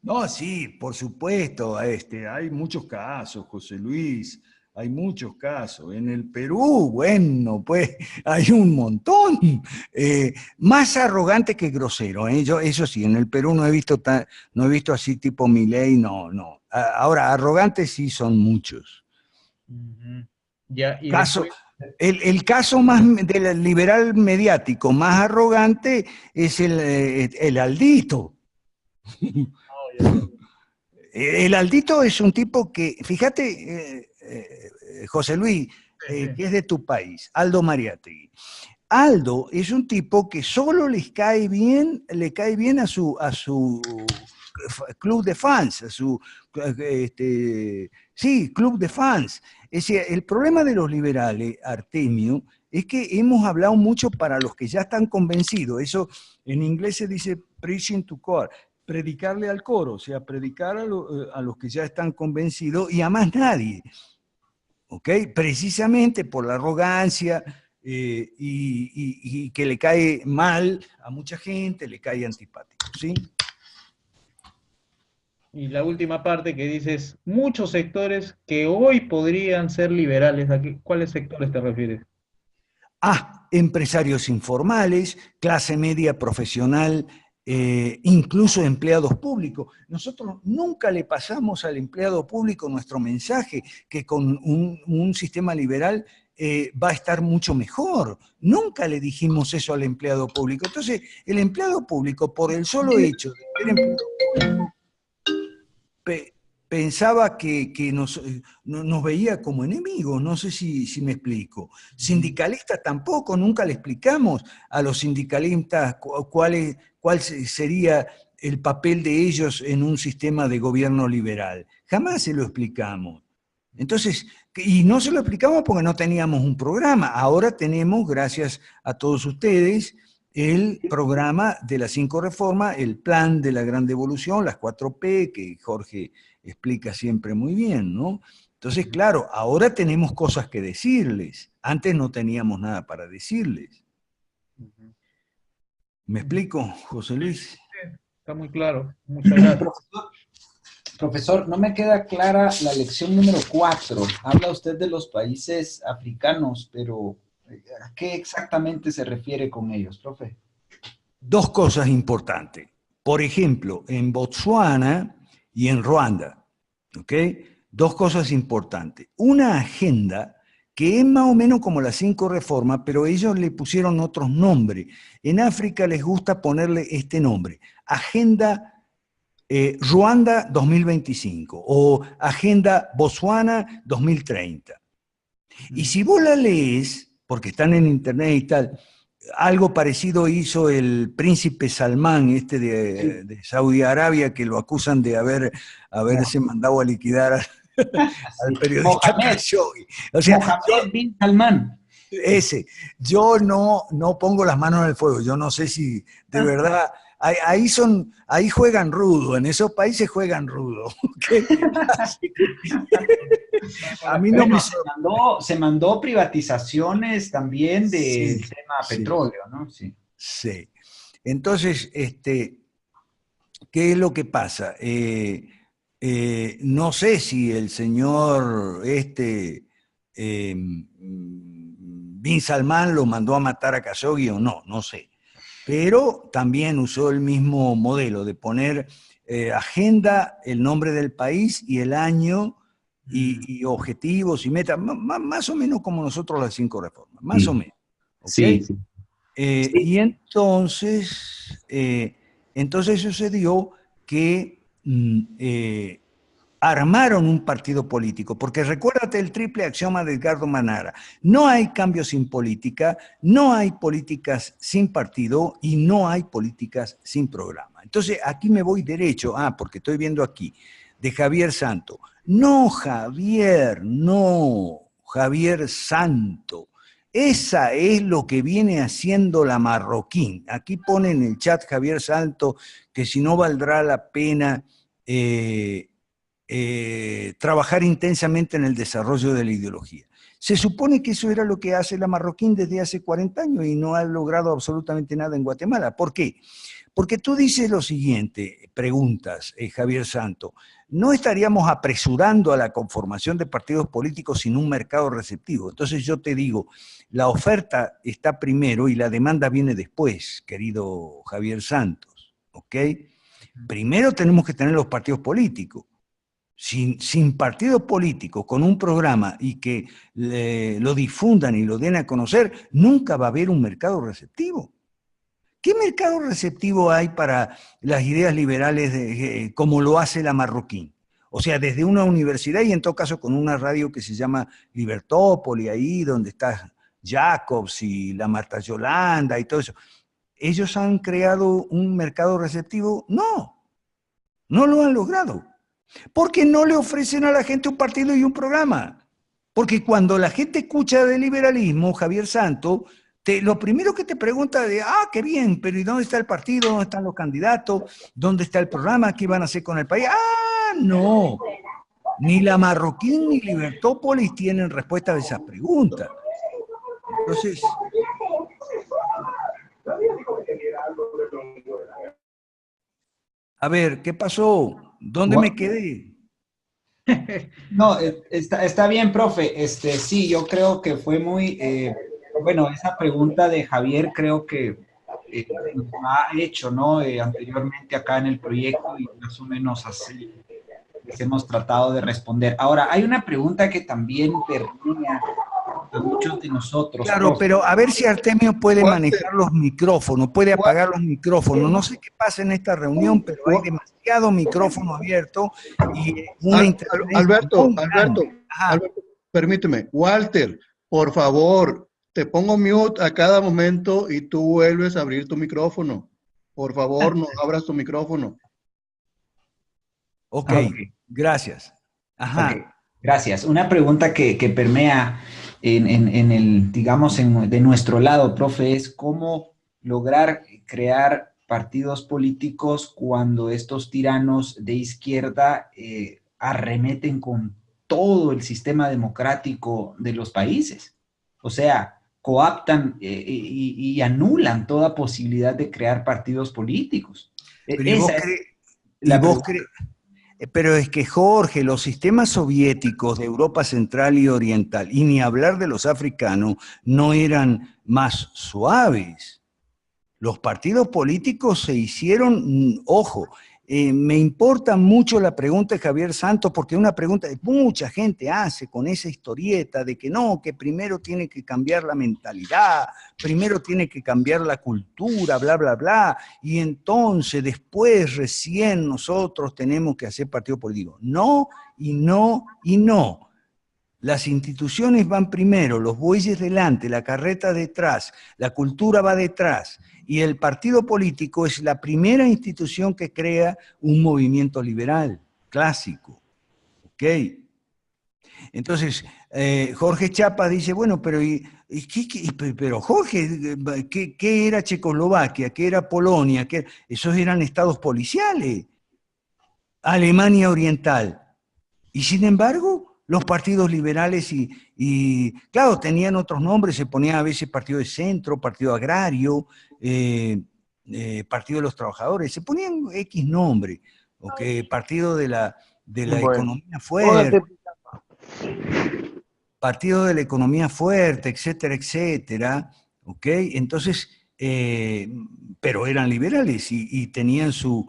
No, sí, por supuesto. Hay muchos casos, José Luis. Hay muchos casos. En el Perú, bueno, pues hay un montón. Más arrogante que grosero. Yo, eso sí, en el Perú no he visto así tipo Milei, no. Ahora, arrogantes sí son muchos. Ya, y el caso más del liberal mediático más arrogante es el Aldito. El Aldito es un tipo que, fíjate, José Luis, que es de tu país, Aldo Mariátegui. Aldo es un tipo que solo le cae bien a su club de fans, a su sí, club de fans. Es decir, el problema de los liberales, Artemio, es que hemos hablado mucho para los que ya están convencidos. Eso en inglés se dice preaching to core, predicarle al coro, o sea, predicar a los que ya están convencidos y a más nadie. ¿Ok? Precisamente por la arrogancia y que le cae mal a mucha gente, le cae antipático, ¿sí? Y la última parte que dices, muchos sectores que hoy podrían ser liberales. ¿A cuáles sectores te refieres? Empresarios informales, clase media profesional, incluso empleados públicos. Nosotros nunca le pasamos al empleado público nuestro mensaje que con un sistema liberal va a estar mucho mejor. Nunca le dijimos eso al empleado público. Entonces, el empleado público, por el solo hecho de ser empleado público, pensaba que nos veía como enemigos, no sé si me explico. Sindicalistas tampoco, nunca le explicamos a los sindicalistas cuál sería el papel de ellos en un sistema de gobierno liberal. Jamás se lo explicamos. Entonces, y no se lo explicamos porque no teníamos un programa. Ahora tenemos, gracias a todos ustedes, el programa de las 5 reformas, el plan de la gran devolución, las 4P, que Jorge explica siempre muy bien, ¿no? Entonces, claro, ahora tenemos cosas que decirles. Antes no teníamos nada para decirles. ¿Me explico, José Luis? Sí, está muy claro. Muchas gracias. Profesor, no me queda clara la lección número 4. Habla usted de los países africanos, pero ¿a qué exactamente se refiere con ellos, profe? 2 cosas importantes. Por ejemplo, en Botsuana y en Ruanda, ¿ok? 2 cosas importantes. Una agenda que es más o menos como las 5 reformas, pero ellos le pusieron otros nombres. En África les gusta ponerle este nombre, Agenda Ruanda 2025 o Agenda Botsuana 2030. Y si vos la lees, porque están en internet y tal, algo parecido hizo el príncipe Salmán, de Saudi Arabia, que lo acusan de haberse mandado a liquidar al periodista Khashoggi. O sea, Mohammed bin Salman. Yo no pongo las manos en el fuego, yo no sé si de verdad, ahí juegan rudo, en esos países juegan rudo. ¿Okay? A mí no me se mandó privatizaciones también del tema petróleo, ¿no? Sí. Sí. Entonces, ¿qué es lo que pasa? No sé si el señor Bin Salman lo mandó a matar a Khashoggi o no, no sé. Pero también usó el mismo modelo de poner agenda, el nombre del país y el año y objetivos y metas, más o menos como nosotros las 5 reformas, más o menos. ¿Okay? Sí. Y entonces sucedió que armaron un partido político, porque recuérdate el triple axioma de Edgardo Manara: no hay cambio sin política, no hay políticas sin partido y no hay políticas sin programa. Entonces aquí me voy derecho, porque estoy viendo aquí, de Javier Santo. No, Javier, no, Javier Santo. Esa es lo que viene haciendo la Marroquín. Aquí pone en el chat Javier Santo que si no valdrá la pena trabajar intensamente en el desarrollo de la ideología. Se supone que eso era lo que hace la Marroquín desde hace 40 años y no ha logrado absolutamente nada en Guatemala. ¿Por qué? Porque tú dices lo siguiente, preguntas, Javier Santo, ¿no estaríamos apresurando a la conformación de partidos políticos sin un mercado receptivo? Entonces yo te digo, la oferta está primero y la demanda viene después, querido Javier Santos, ¿ok? Primero tenemos que tener los partidos políticos. Sin partidos políticos, con un programa y que lo difundan y lo den a conocer, nunca va a haber un mercado receptivo. ¿Qué mercado receptivo hay para las ideas liberales como lo hace la Marroquín? O sea, desde una universidad y en todo caso con una radio que se llama Libertópoli, ahí donde está Jacobs y la Marta Yolanda y todo eso, ¿ellos han creado un mercado receptivo? No, no lo han logrado. Porque no le ofrecen a la gente un partido y un programa. Porque cuando la gente escucha de liberalismo, Javier Santos, lo primero que te pregunta de, qué bien, pero ¿y dónde está el partido? ¿Dónde están los candidatos? ¿Dónde está el programa? ¿Qué van a hacer con el país? No. Ni la Marroquín ni Libertópolis tienen respuesta a esa pregunta. Entonces... A ver, ¿qué pasó? ¿Dónde me quedé? No, está bien, profe. Sí, yo creo que fue muy, bueno, esa pregunta de Javier creo que nos ha hecho, ¿no? Anteriormente acá en el proyecto y más o menos así les hemos tratado de responder. Ahora, hay una pregunta que también permea a muchos de nosotros, Claro, profe. pero a ver si Artemio puede Walter. manejar los micrófonos, puede apagar los micrófonos. No sé qué pasa en esta reunión, pero hay demasiado micrófono abierto y una interferencia Alberto, muy grande. Alberto, permíteme. Walter, por favor, te pongo mute a cada momento y tú vuelves a abrir tu micrófono. Por favor, no abras tu micrófono. Ok, Ok. gracias. Ajá. Ok, gracias. Una pregunta que permea en el, digamos, de nuestro lado, profe, es cómo lograr crear partidos políticos cuando estos tiranos de izquierda arremeten con todo el sistema democrático de los países. O sea, coaptan y anulan toda posibilidad de crear partidos políticos. Pero Esa es la pregunta. Pero es que, Jorge, los sistemas soviéticos de Europa Central y Oriental, y ni hablar de los africanos, no eran más suaves. Los partidos políticos se hicieron, ojo, me importa mucho la pregunta de Javier Santos, porque es una pregunta que mucha gente hace con esa historieta de que no, que primero tiene que cambiar la mentalidad, primero tiene que cambiar la cultura, bla, bla, bla, y entonces después recién nosotros tenemos que hacer partido político. No, y no, y no. Las instituciones van primero, los bueyes delante, la carreta detrás, la cultura va detrás, y el partido político es la primera institución que crea un movimiento liberal, clásico. ¿Ok? Entonces, Jorge Chapa dice, bueno, pero, pero Jorge, ¿qué era Checoslovaquia? ¿Qué era Polonia? Esos eran estados policiales. Alemania Oriental. Y sin embargo, los partidos liberales claro, tenían otros nombres, se ponían a veces partido de centro, partido agrario, partido de los trabajadores, se ponían X nombre, partido de la economía fuerte, partido de la economía fuerte, etcétera, etcétera, ¿ok? Entonces, pero eran liberales y tenían su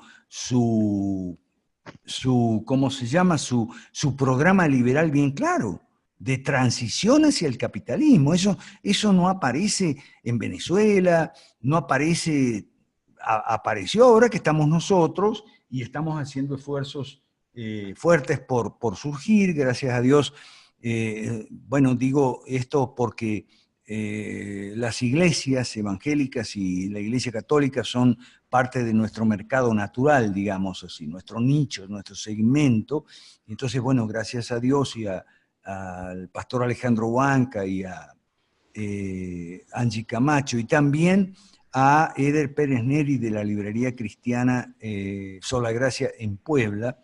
¿cómo se llama? Su programa liberal bien claro, de transición hacia el capitalismo. Eso no aparece en Venezuela, no aparece, apareció ahora que estamos nosotros y estamos haciendo esfuerzos fuertes por surgir, gracias a Dios. Bueno, digo esto porque las iglesias evangélicas y la iglesia católica son parte de nuestro mercado natural, digamos así, nuestro nicho, nuestro segmento. Entonces, bueno, gracias a Dios y al pastor Alejandro Huanca y a Angie Camacho y también a Eder Pérez Neri de la librería cristiana Sola Gracia en Puebla,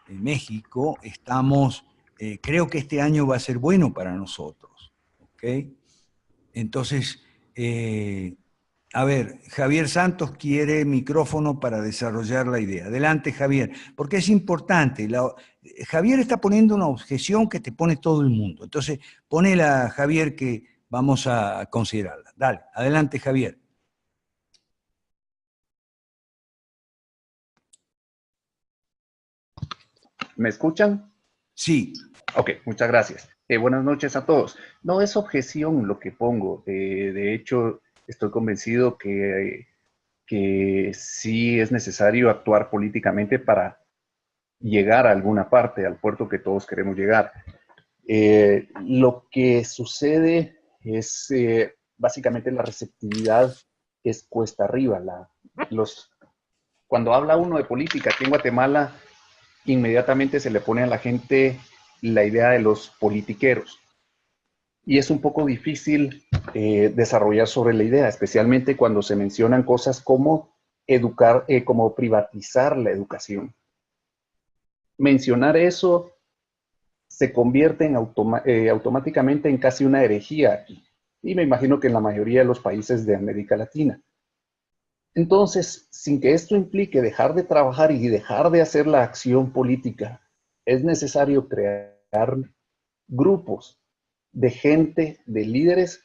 en México, estamos, creo que este año va a ser bueno para nosotros, ¿ok? Entonces, a ver, Javier Santos quiere micrófono para desarrollar la idea. Adelante, Javier, porque es importante. Javier está poniendo una objeción que te pone todo el mundo. Entonces, ponela, Javier, que vamos a considerarla. Dale, adelante, Javier. ¿Me escuchan? Sí. Ok, muchas gracias. Buenas noches a todos. No es objeción lo que pongo. De hecho, estoy convencido que sí es necesario actuar políticamente para llegar a alguna parte, al puerto que todos queremos llegar. Lo que sucede es básicamente la receptividad es cuesta arriba. Cuando habla uno de política aquí en Guatemala, inmediatamente se le pone a la gente la idea de los politiqueros. Y es un poco difícil desarrollar sobre la idea, especialmente cuando se mencionan cosas como educar, como privatizar la educación. Mencionar eso se convierte automáticamente en casi una herejía aquí. Y me imagino que en la mayoría de los países de América Latina. Entonces, sin que esto implique dejar de trabajar y dejar de hacer la acción política, es necesario crear grupos de gente, de líderes,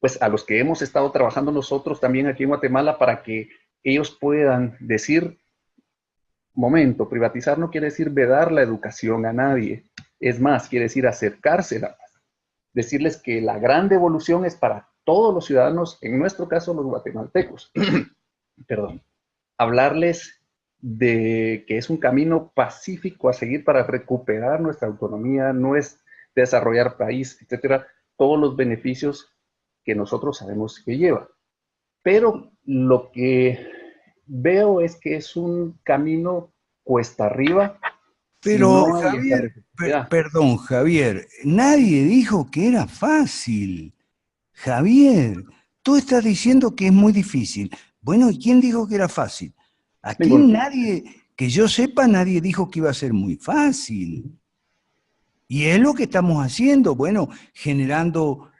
pues a los que hemos estado trabajando nosotros también aquí en Guatemala para que ellos puedan decir, momento, privatizar no quiere decir vedar la educación a nadie, es más, quiere decir acercársela, decirles que la gran devolución es para todos los ciudadanos, en nuestro caso los guatemaltecos, perdón, hablarles de que es un camino pacífico a seguir para recuperar nuestra autonomía, no es desarrollar país, etcétera, todos los beneficios que nosotros sabemos que lleva. Pero lo que veo es que es un camino cuesta arriba. Pero si no Javier, perdón Javier, nadie dijo que era fácil. Javier, tú estás diciendo que es muy difícil. Bueno, ¿y quién dijo que era fácil? Aquí nadie, que yo sepa, nadie dijo que iba a ser muy fácil. Y es lo que estamos haciendo, bueno, generando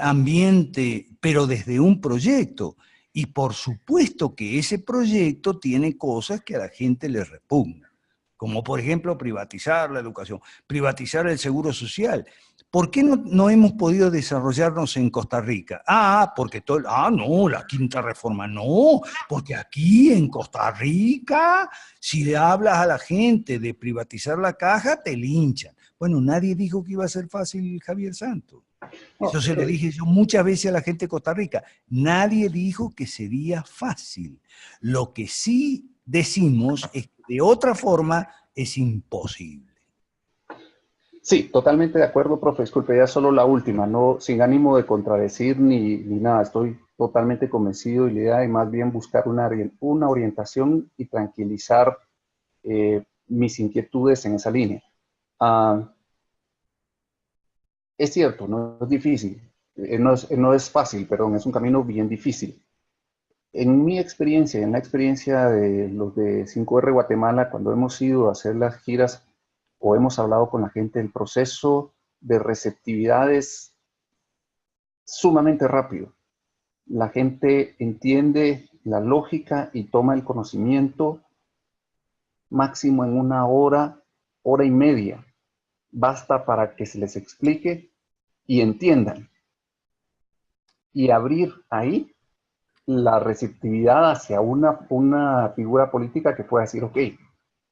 ambiente, pero desde un proyecto. Y por supuesto que ese proyecto tiene cosas que a la gente le repugnan, como por ejemplo privatizar la educación, privatizar el seguro social. ¿Por qué no hemos podido desarrollarnos en Costa Rica? Porque no, la quinta reforma, no, porque aquí en Costa Rica, si le hablas a la gente de privatizar la caja, te linchan. Bueno, nadie dijo que iba a ser fácil, Javier Santos. Eso se lo dije yo muchas veces a la gente de Costa Rica. Nadie dijo que sería fácil. Lo que sí decimos es que de otra forma es imposible. Sí, totalmente de acuerdo, profe. Disculpe, ya solo la última, no, sin ánimo de contradecir ni nada. Estoy totalmente convencido y la idea de más bien buscar una orientación y tranquilizar mis inquietudes en esa línea. Es cierto, no es difícil, no es fácil, perdón, es un camino bien difícil. En mi experiencia, en la experiencia de los de 5R Guatemala, cuando hemos ido a hacer las giras o hemos hablado con la gente, el proceso de receptividad es sumamente rápido. La gente entiende la lógica y toma el conocimiento máximo en una hora, hora y media. Basta para que se les explique y entiendan. Y abrir ahí la receptividad hacia una figura política que pueda decir, ok,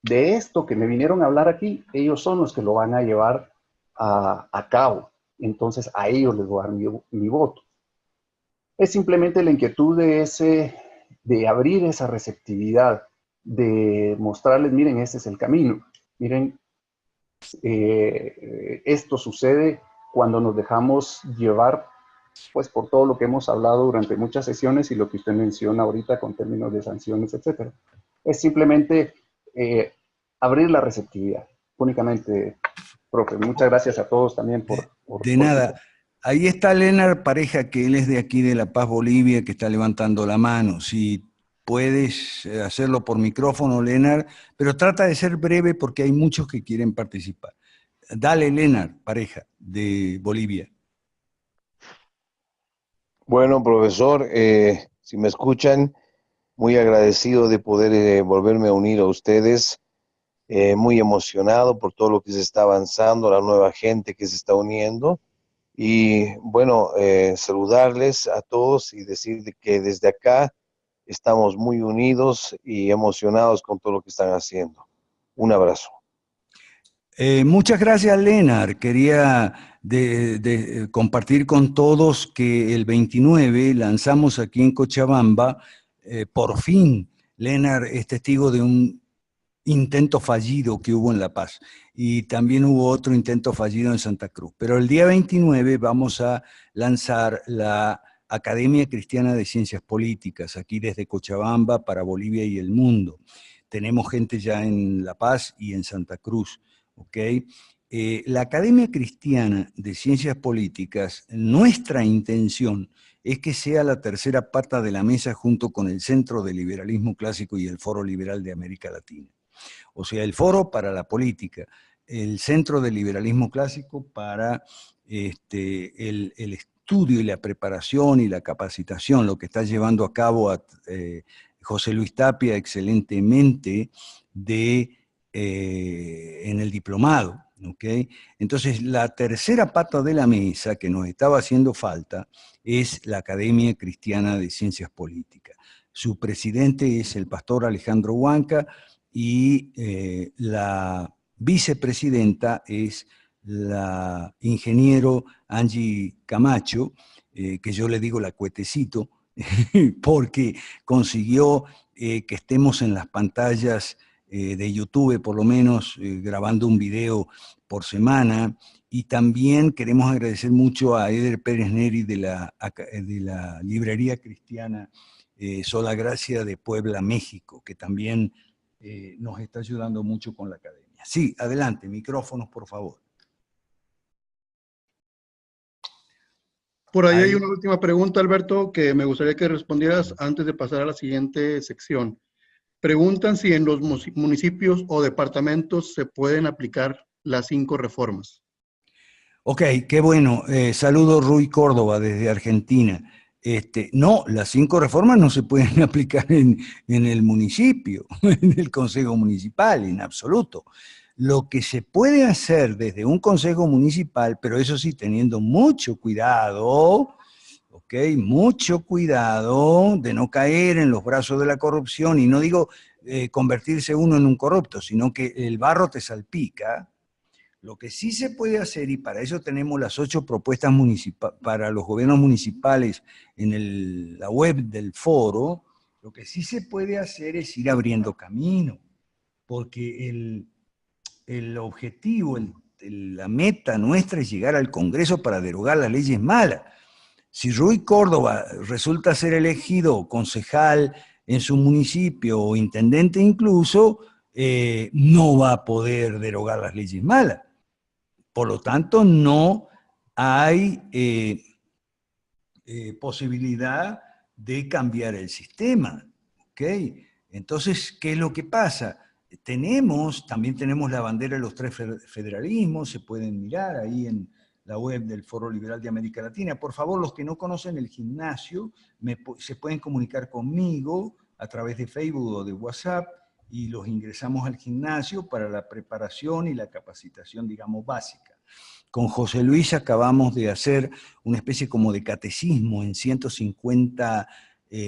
de esto que me vinieron a hablar aquí, ellos son los que lo van a llevar a cabo. Entonces a ellos les voy a dar mi voto. Es simplemente la inquietud de abrir esa receptividad, de mostrarles, miren, este es el camino. Miren, esto sucede cuando nos dejamos llevar pues por todo lo que hemos hablado durante muchas sesiones y lo que usted menciona ahorita con términos de sanciones, etcétera. Es simplemente abrir la receptividad, únicamente, profe. Muchas gracias a todos también por nada. Ahí está Leonard Pareja, que él es de aquí de La Paz, Bolivia, que está levantando la mano. Si puedes hacerlo por micrófono, Leonard, pero trata de ser breve porque hay muchos que quieren participar. Dale, Leonard Pareja, de Bolivia. Bueno, profesor, si me escuchan, muy agradecido de poder volverme a unir a ustedes, muy emocionado por todo lo que se está avanzando, la nueva gente que se está uniendo, y bueno, saludarles a todos y decir que desde acá estamos muy unidos y emocionados con todo lo que están haciendo. Un abrazo. Muchas gracias, Leonard. Quería compartir con todos que el 29 lanzamos aquí en Cochabamba, por fin, Leonard es testigo de un intento fallido que hubo en La Paz. Y también hubo otro intento fallido en Santa Cruz. Pero el día 29 vamos a lanzar la Academia Cristiana de Ciencias Políticas, aquí desde Cochabamba para Bolivia y el mundo. Tenemos gente ya en La Paz y en Santa Cruz, ¿ok? La Academia Cristiana de Ciencias Políticas, nuestra intención es que sea la tercera pata de la mesa junto con el Centro de Liberalismo Clásico y el Foro Liberal de América Latina. O sea, el Foro para la política, el Centro de Liberalismo Clásico para el estudio y la preparación y la capacitación, lo que está llevando a cabo José Luis Tapia excelentemente en el diplomado. ¿Okay? Entonces, la tercera pata de la mesa que nos estaba haciendo falta es la Academia Cristiana de Ciencias Políticas. Su presidente es el pastor Alejandro Huanca y la vicepresidenta es la ingeniero Angie Camacho, que yo le digo la cuetecito, porque consiguió que estemos en las pantallas de YouTube, por lo menos grabando un video por semana, y también queremos agradecer mucho a Eder Pérez Neri de la Librería Cristiana Sola Gracia de Puebla, México, que también nos está ayudando mucho con la academia. Sí, adelante, micrófonos, por favor. Por ahí hay una última pregunta, Alberto, que me gustaría que respondieras antes de pasar a la siguiente sección. Preguntan si en los municipios o departamentos se pueden aplicar las 5 reformas. Ok, qué bueno. Saludo Rui Córdoba desde Argentina. No, las 5 reformas no se pueden aplicar en el municipio, en el consejo municipal, en absoluto. Lo que se puede hacer desde un consejo municipal, pero eso sí teniendo mucho cuidado, ¿ok? Mucho cuidado de no caer en los brazos de la corrupción, y no digo convertirse uno en un corrupto, sino que el barro te salpica. Lo que sí se puede hacer, y para eso tenemos las 8 propuestas para los gobiernos municipales en la web del foro, lo que sí se puede hacer es ir abriendo camino, porque el objetivo, la meta nuestra es llegar al Congreso para derogar las leyes malas. Si Rui Córdoba resulta ser elegido concejal en su municipio o intendente incluso, no va a poder derogar las leyes malas. Por lo tanto, no hay posibilidad de cambiar el sistema. ¿Okay? Entonces, ¿qué es lo que pasa? También tenemos la bandera de los 3 federalismos, se pueden mirar ahí en la web del Foro Liberal de América Latina. Por favor, los que no conocen el gimnasio, se pueden comunicar conmigo a través de Facebook o de WhatsApp, y los ingresamos al gimnasio para la preparación y la capacitación, digamos, básica. Con José Luis acabamos de hacer una especie como de catecismo en 150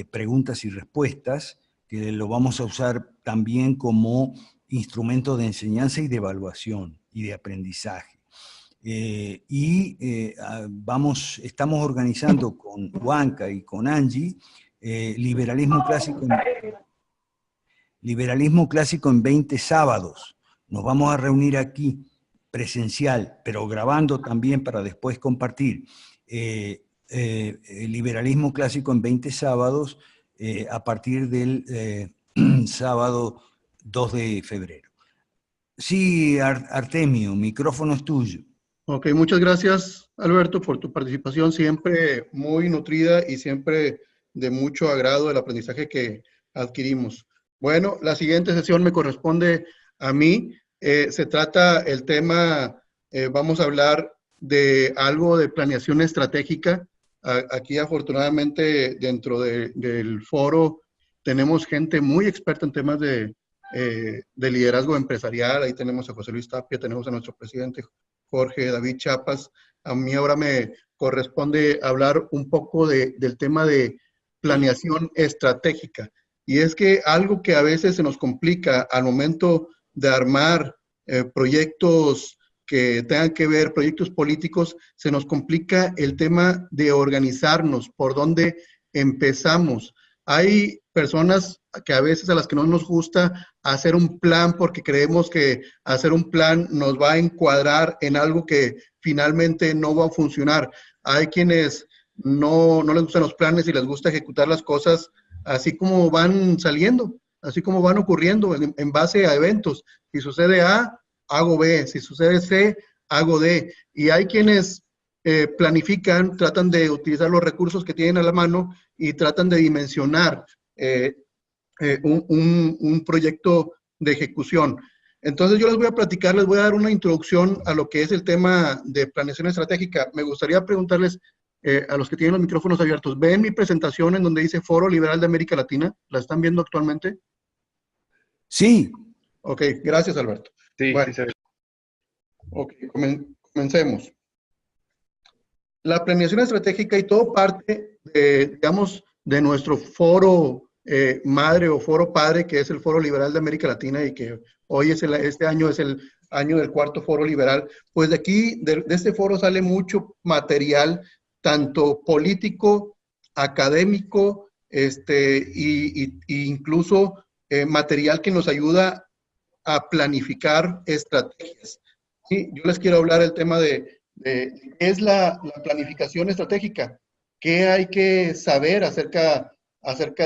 preguntas y respuestas, que lo vamos a usar también como instrumento de enseñanza y de evaluación y de aprendizaje. Estamos organizando con Huanca y con Angie liberalismo clásico en 20 sábados. Nos vamos a reunir aquí presencial, pero grabando también para después compartir. Liberalismo clásico en 20 sábados a partir del sábado 2 de febrero. Sí, Artemio, micrófono es tuyo. Ok, muchas gracias, Alberto, por tu participación, siempre muy nutrida y siempre de mucho agrado el aprendizaje que adquirimos. Bueno, la siguiente sesión me corresponde a mí. Se trata el tema, vamos a hablar de algo de planeación estratégica. Aquí, afortunadamente, dentro del foro tenemos gente muy experta en temas de liderazgo empresarial. Ahí tenemos a José Luis Tapia, tenemos a nuestro presidente Jorge David Chiapas. A mí ahora me corresponde hablar un poco del tema de planeación estratégica. Y es que algo que a veces se nos complica al momento de armar proyectos que tengan que ver, proyectos políticos, se nos complica el tema de organizarnos, por dónde empezamos. Hay personas que a veces a las que no nos gusta hacer un plan porque creemos que hacer un plan nos va a encuadrar en algo que finalmente no va a funcionar. Hay quienes no les gustan los planes y les gusta ejecutar las cosas así como van saliendo, así como van ocurriendo en base a eventos. Si sucede A, hago B. Si sucede C, hago D. Y hay quienes planifican, tratan de utilizar los recursos que tienen a la mano y tratan de dimensionar un proyecto de ejecución. Entonces yo les voy a platicar, les voy a dar una introducción a lo que es el tema de planeación estratégica. Me gustaría preguntarles a los que tienen los micrófonos abiertos, ¿ven mi presentación en donde dice Foro Liberal de América Latina? ¿La están viendo actualmente? Sí. Ok, gracias, Alberto. Sí, bueno, sí se ve. Ok, comencemos. La planeación estratégica y todo parte de, digamos, de nuestro foro madre o foro padre, que es el Foro Liberal de América Latina y que hoy este año es el año del cuarto foro liberal. Pues de aquí, de este foro sale mucho material, tanto político, académico, incluso material que nos ayuda a planificar estrategias. Sí, yo les quiero hablar el tema de qué es la planificación estratégica, qué hay que saber acerca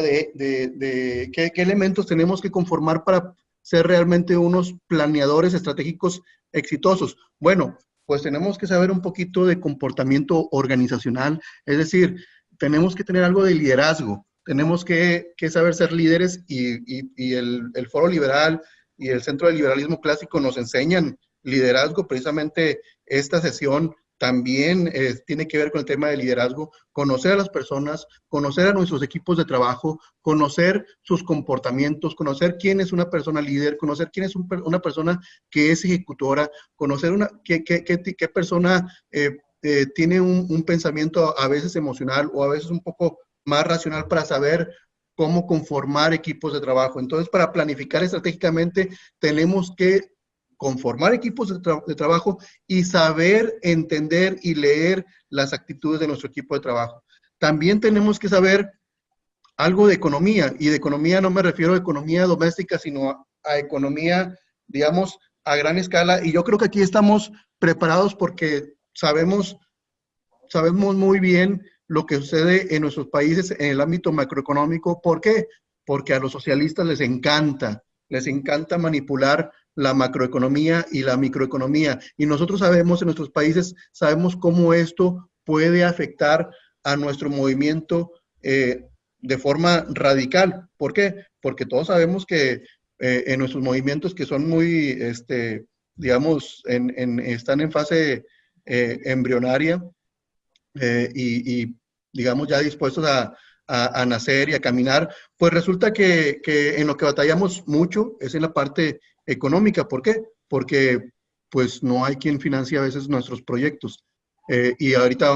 de qué elementos tenemos que conformar para ser realmente unos planeadores estratégicos exitosos. Bueno, pues tenemos que saber un poquito de comportamiento organizacional, es decir, tenemos que tener algo de liderazgo, tenemos que saber ser líderes y el Foro Liberal y el Centro del Liberalismo Clásico nos enseñan liderazgo. Precisamente esta sesión también tiene que ver con el tema de liderazgo, conocer a las personas, conocer a nuestros equipos de trabajo, conocer sus comportamientos, conocer quién es una persona líder, conocer quién es una persona que es ejecutora, conocer qué persona tiene un pensamiento a veces emocional o a veces un poco más racional para saber cómo conformar equipos de trabajo. Entonces, para planificar estratégicamente, tenemos que conformar equipos de trabajo y saber entender y leer las actitudes de nuestro equipo de trabajo. También tenemos que saber algo de economía, y de economía no me refiero a economía doméstica, sino a economía, digamos, a gran escala, y yo creo que aquí estamos preparados porque sabemos muy bien lo que sucede en nuestros países en el ámbito macroeconómico. ¿Por qué? Porque a los socialistas les encanta manipular la macroeconomía y la microeconomía. Y nosotros sabemos en nuestros países, sabemos cómo esto puede afectar a nuestro movimiento de forma radical. ¿Por qué? Porque todos sabemos que en nuestros movimientos que son muy, digamos, están en fase embrionaria y digamos ya dispuestos a nacer y a caminar, pues resulta que en lo que batallamos mucho es en la parte económica. ¿Por qué? Porque pues no hay quien financie a veces nuestros proyectos. Y ahorita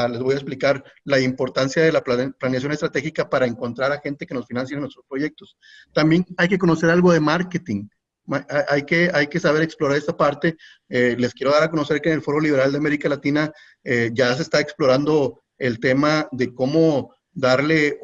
les voy a explicar la importancia de la planeación estratégica para encontrar a gente que nos financie nuestros proyectos. También hay que conocer algo de marketing. Hay que saber explorar esta parte. Les quiero dar a conocer que en el Foro Liberal de América Latina ya se está explorando el tema de cómo darle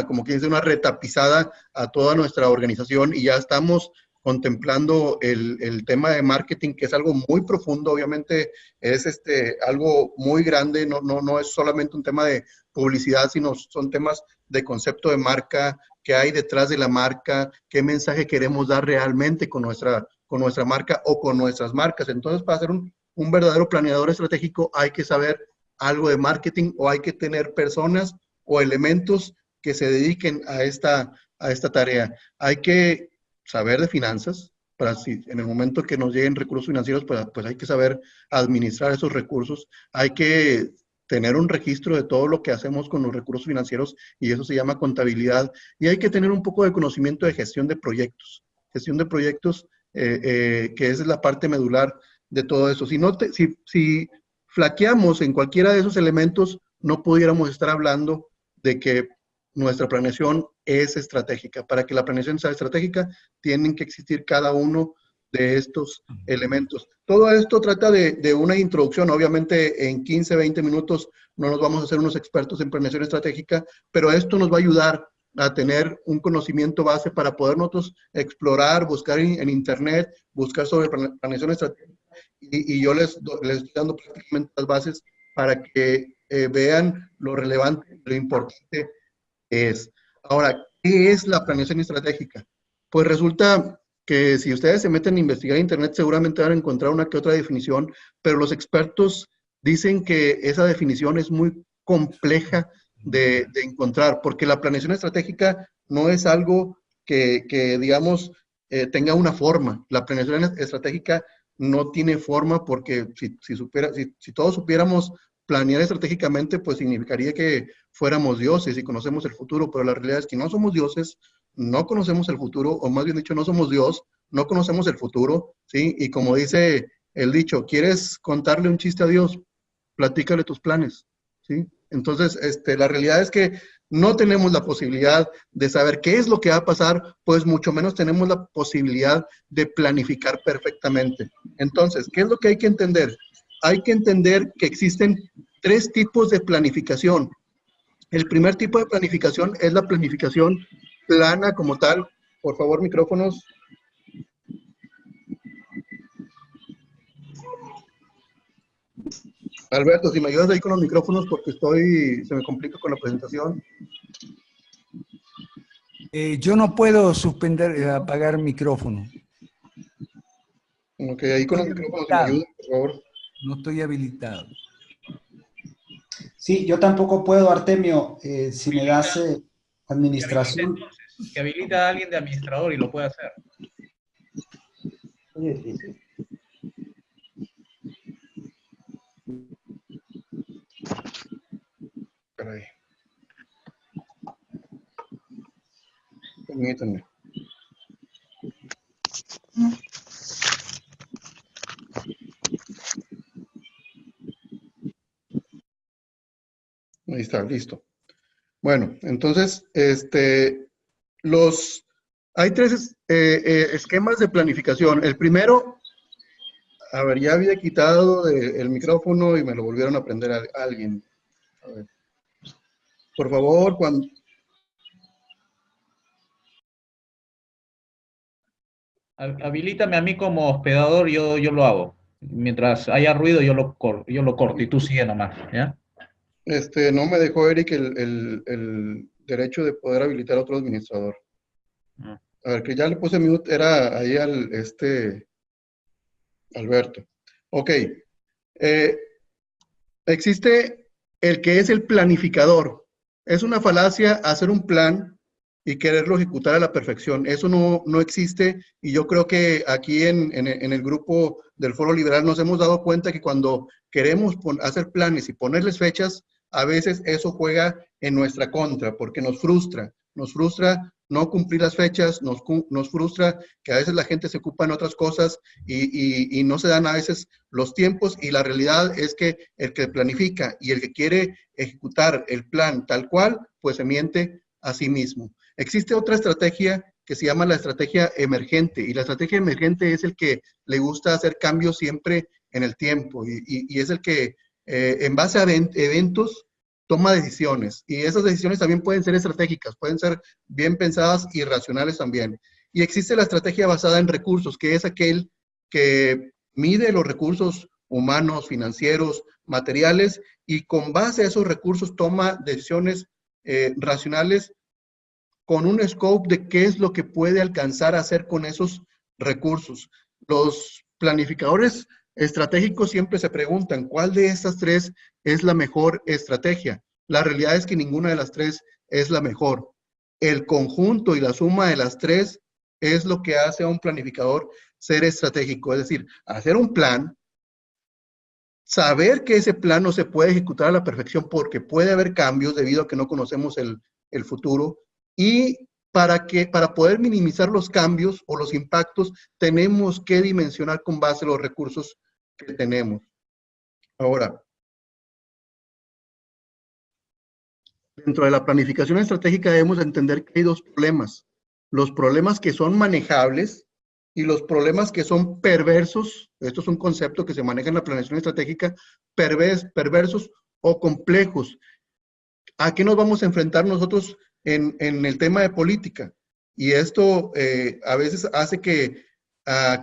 como quien dice, una retapizada a toda nuestra organización, y ya estamos contemplando el tema de marketing, que es algo muy profundo. Obviamente es algo muy grande, no es solamente un tema de publicidad, sino son temas de concepto de marca, qué hay detrás de la marca, qué mensaje queremos dar realmente con nuestra marca o con nuestras marcas. Entonces, para ser un verdadero planeador estratégico hay que saber algo de marketing, o hay que tener personas o elementos que se dediquen a esta tarea. Hay que saber de finanzas, para si en el momento que nos lleguen recursos financieros, pues hay que saber administrar esos recursos. Hay que tener un registro de todo lo que hacemos con los recursos financieros, y eso se llama contabilidad. Y hay que tener un poco de conocimiento de gestión de proyectos. Gestión de proyectos, que es la parte medular de todo eso. Si flaqueamos en cualquiera de esos elementos, no pudiéramos estar hablando de que nuestra planeación es estratégica. Para que la planeación sea estratégica, tienen que existir cada uno de estos elementos. Todo esto trata de una introducción. Obviamente en 15, 20 minutos no nos vamos a hacer unos expertos en planeación estratégica, pero esto nos va a ayudar a tener un conocimiento base para poder nosotros explorar, buscar en internet, buscar sobre planeación estratégica, y yo les estoy dando prácticamente las bases para que vean lo relevante, lo importante que es. Ahora, ¿qué es la planeación estratégica? Pues resulta que si ustedes se meten a investigar en internet, seguramente van a encontrar una que otra definición, pero los expertos dicen que esa definición es muy compleja de encontrar, porque la planeación estratégica no es algo que digamos, tenga una forma. La planeación estratégica no tiene forma porque si todos supiéramos planear estratégicamente, pues significaría que fuéramos dioses y conocemos el futuro, pero la realidad es que no somos dioses, no conocemos el futuro, o más bien dicho, no somos Dios, no conocemos el futuro, ¿sí? Y como dice el dicho, ¿quieres contarle un chiste a Dios? Platícale tus planes, ¿sí? Entonces, la realidad es que no tenemos la posibilidad de saber qué es lo que va a pasar, pues mucho menos tenemos la posibilidad de planificar perfectamente. Entonces, ¿qué es lo que hay que entender? Hay que entender que existen 3 tipos de planificación. El primer tipo de planificación es la planificación plana como tal. Por favor, micrófonos. Alberto, si me ayudas ahí con los micrófonos porque se me complica con la presentación. Yo no puedo apagar micrófono. Ok, ahí con los micrófonos, si me ayudan, por favor. No estoy habilitado. Sí, yo tampoco puedo, Artemio, si me das administración. Que habilita a alguien de administrador y lo puede hacer. Caray. Permítanme. Ahí está, listo. Bueno, entonces, hay 3 esquemas de planificación. El primero, a ver, ya había quitado el micrófono y me lo volvieron a prender a alguien. A ver. Por favor, cuando... Habilítame a mí como hospedador, yo lo hago. Mientras haya ruido, yo lo corto y tú sigue nomás, ¿ya? No me dejó Eric el derecho de poder habilitar a otro administrador. A ver, que ya le puse mute, era ahí al Alberto. Ok. Existe el que es el planificador. Es una falacia hacer un plan y quererlo ejecutar a la perfección. Eso no existe, y yo creo que aquí en el grupo del Foro Liberal nos hemos dado cuenta que cuando queremos hacer planes y ponerles fechas, a veces eso juega en nuestra contra, porque nos frustra no cumplir las fechas, nos frustra que a veces la gente se ocupa en otras cosas y no se dan a veces los tiempos, y la realidad es que el que planifica y el que quiere ejecutar el plan tal cual, pues se miente a sí mismo. Existe otra estrategia que se llama la estrategia emergente, y la estrategia emergente es el que le gusta hacer cambios siempre en el tiempo, y es el que en base a eventos toma decisiones, y esas decisiones también pueden ser estratégicas, pueden ser bien pensadas y racionales también. Y existe la estrategia basada en recursos, que es aquel que mide los recursos humanos, financieros, materiales, y con base a esos recursos toma decisiones racionales con un scope de qué es lo que puede alcanzar a hacer con esos recursos. Los planificadores estratégicos siempre se preguntan, ¿cuál de estas 3 es la mejor estrategia? La realidad es que ninguna de las 3 es la mejor. El conjunto y la suma de las 3 es lo que hace a un planificador ser estratégico, es decir, hacer un plan, saber que ese plan no se puede ejecutar a la perfección porque puede haber cambios debido a que no conocemos el futuro, y para poder minimizar los cambios o los impactos, tenemos que dimensionar con base a los recursos que tenemos. Ahora, dentro de la planificación estratégica debemos entender que hay 2 problemas. Los problemas que son manejables y los problemas que son perversos. Esto es un concepto que se maneja en la planeación estratégica, perversos o complejos. ¿A qué nos vamos a enfrentar nosotros en el tema de política. Y esto a veces hace que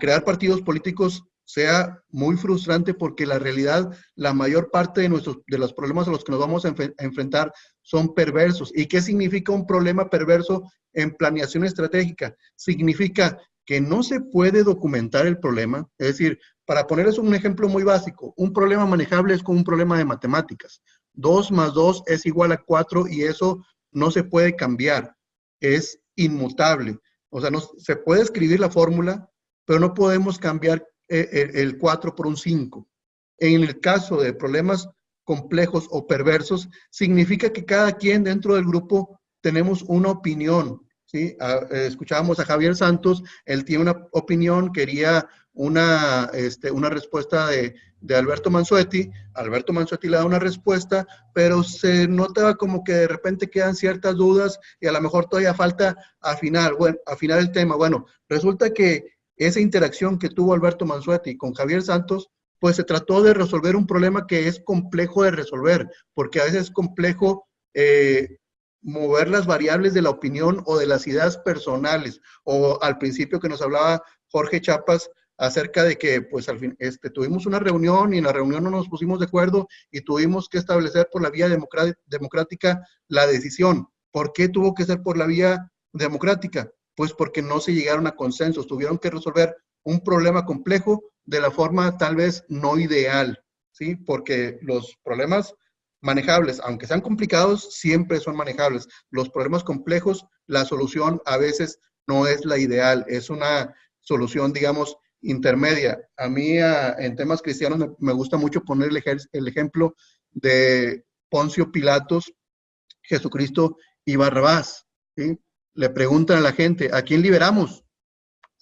crear partidos políticos sea muy frustrante, porque la realidad, la mayor parte de los problemas a los que nos vamos a enfrentar son perversos. ¿Y qué significa un problema perverso en planeación estratégica? Significa que no se puede documentar el problema. Es decir, para ponerles un ejemplo muy básico, un problema manejable es como un problema de matemáticas. 2 más 2 es igual a 4 y eso no se puede cambiar. Es inmutable. O sea, no, se puede escribir la fórmula, pero no podemos cambiar el 4 por un 5. En el caso de problemas complejos o perversos, significa que cada quien dentro del grupo tenemos una opinión, ¿sí? Escuchábamos a Javier Santos, él tiene una opinión, quería una respuesta de Alberto Mansuetti le da una respuesta, pero se nota como que de repente quedan ciertas dudas y a lo mejor todavía falta afinar el tema. Bueno, resulta que esa interacción que tuvo Alberto Mansuetti con Javier Santos, pues se trató de resolver un problema que es complejo de resolver, porque a veces es complejo mover las variables de la opinión o de las ideas personales, o al principio que nos hablaba Jorge Chiapas acerca de que pues al fin tuvimos una reunión y en la reunión no nos pusimos de acuerdo y tuvimos que establecer por la vía democrática la decisión. ¿Por qué tuvo que ser por la vía democrática? Pues porque no se llegaron a consensos, tuvieron que resolver un problema complejo de la forma tal vez no ideal, ¿sí? Porque los problemas manejables, aunque sean complicados, siempre son manejables. Los problemas complejos, la solución a veces no es la ideal, es una solución, digamos, intermedia. A mí en temas cristianos me gusta mucho poner el ejemplo de Poncio Pilatos, Jesucristo y Barrabás, ¿sí? Le preguntan a la gente, ¿a quién liberamos?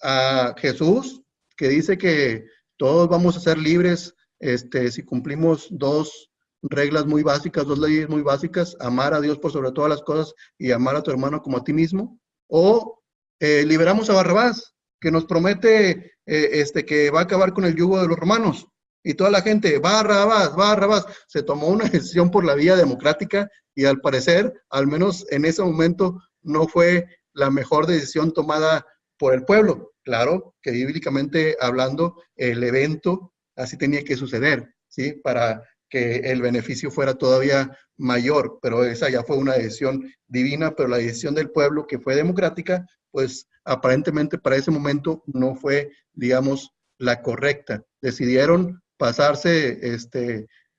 A Jesús, que dice que todos vamos a ser libres si cumplimos dos reglas muy básicas, dos leyes muy básicas, amar a Dios por sobre todas las cosas y amar a tu hermano como a ti mismo. O liberamos a Barrabás, que nos promete que va a acabar con el yugo de los romanos. Y toda la gente, Barrabás, Barrabás. Se tomó una decisión por la vía democrática y al parecer, al menos en ese momento, no fue la mejor decisión tomada por el pueblo. Claro que bíblicamente hablando, el evento así tenía que suceder, ¿sí? Para que el beneficio fuera todavía mayor, pero esa ya fue una decisión divina, pero la decisión del pueblo, que fue democrática, pues aparentemente para ese momento no fue, digamos, la correcta. Decidieron pasarse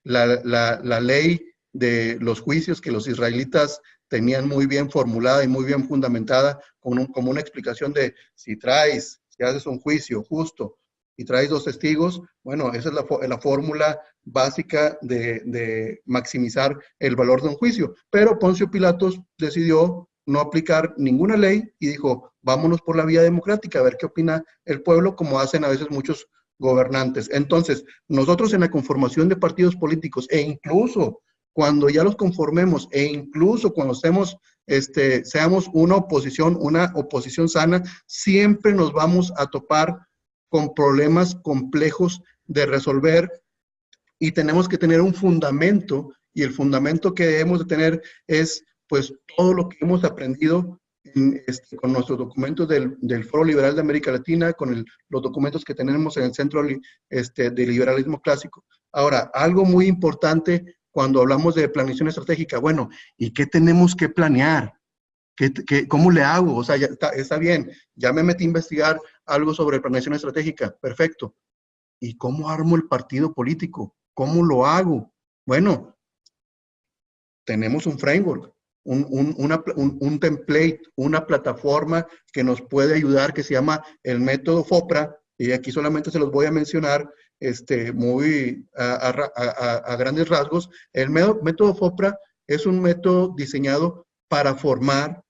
la ley de los juicios que los israelitas tenían muy bien formulada y muy bien fundamentada, como una explicación de si haces un juicio justo y traes 2 testigos, bueno, esa es la fórmula básica de maximizar el valor de un juicio. Pero Poncio Pilatos decidió no aplicar ninguna ley y dijo, vámonos por la vía democrática, a ver qué opina el pueblo, como hacen a veces muchos gobernantes. Entonces, nosotros en la conformación de partidos políticos, e incluso cuando ya los conformemos, e incluso cuando seamos una oposición sana, siempre nos vamos a topar con problemas complejos de resolver y tenemos que tener un fundamento, y el fundamento que debemos de tener es pues todo lo que hemos aprendido con nuestros documentos del Foro Liberal de América Latina, con los documentos que tenemos en el Centro de Liberalismo Clásico. Ahora, algo muy importante cuando hablamos de planeación estratégica, bueno, ¿y qué tenemos que planear? ¿Cómo le hago? O sea, ya está bien, ya me metí a investigar algo sobre planeación estratégica, perfecto. ¿Y cómo armo el partido político? ¿Cómo lo hago? Bueno, tenemos un framework, un template, una plataforma que nos puede ayudar, que se llama el método FOPRA, y aquí solamente se los voy a mencionar muy a grandes rasgos. El método FOPRA es un método diseñado para formar,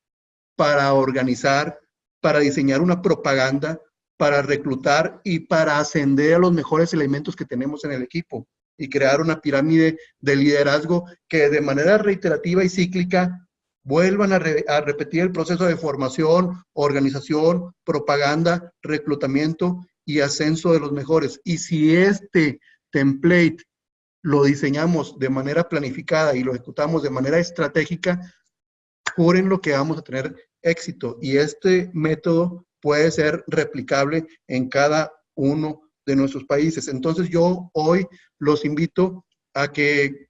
para organizar, para diseñar una propaganda, para reclutar y para ascender a los mejores elementos que tenemos en el equipo y crear una pirámide de liderazgo que de manera reiterativa y cíclica vuelvan a repetir el proceso de formación, organización, propaganda, reclutamiento y ascenso de los mejores. Y si este template lo diseñamos de manera planificada y lo ejecutamos de manera estratégica, juren lo que vamos a tener éxito. Y este método puede ser replicable en cada uno de nuestros países. Entonces yo hoy los invito a que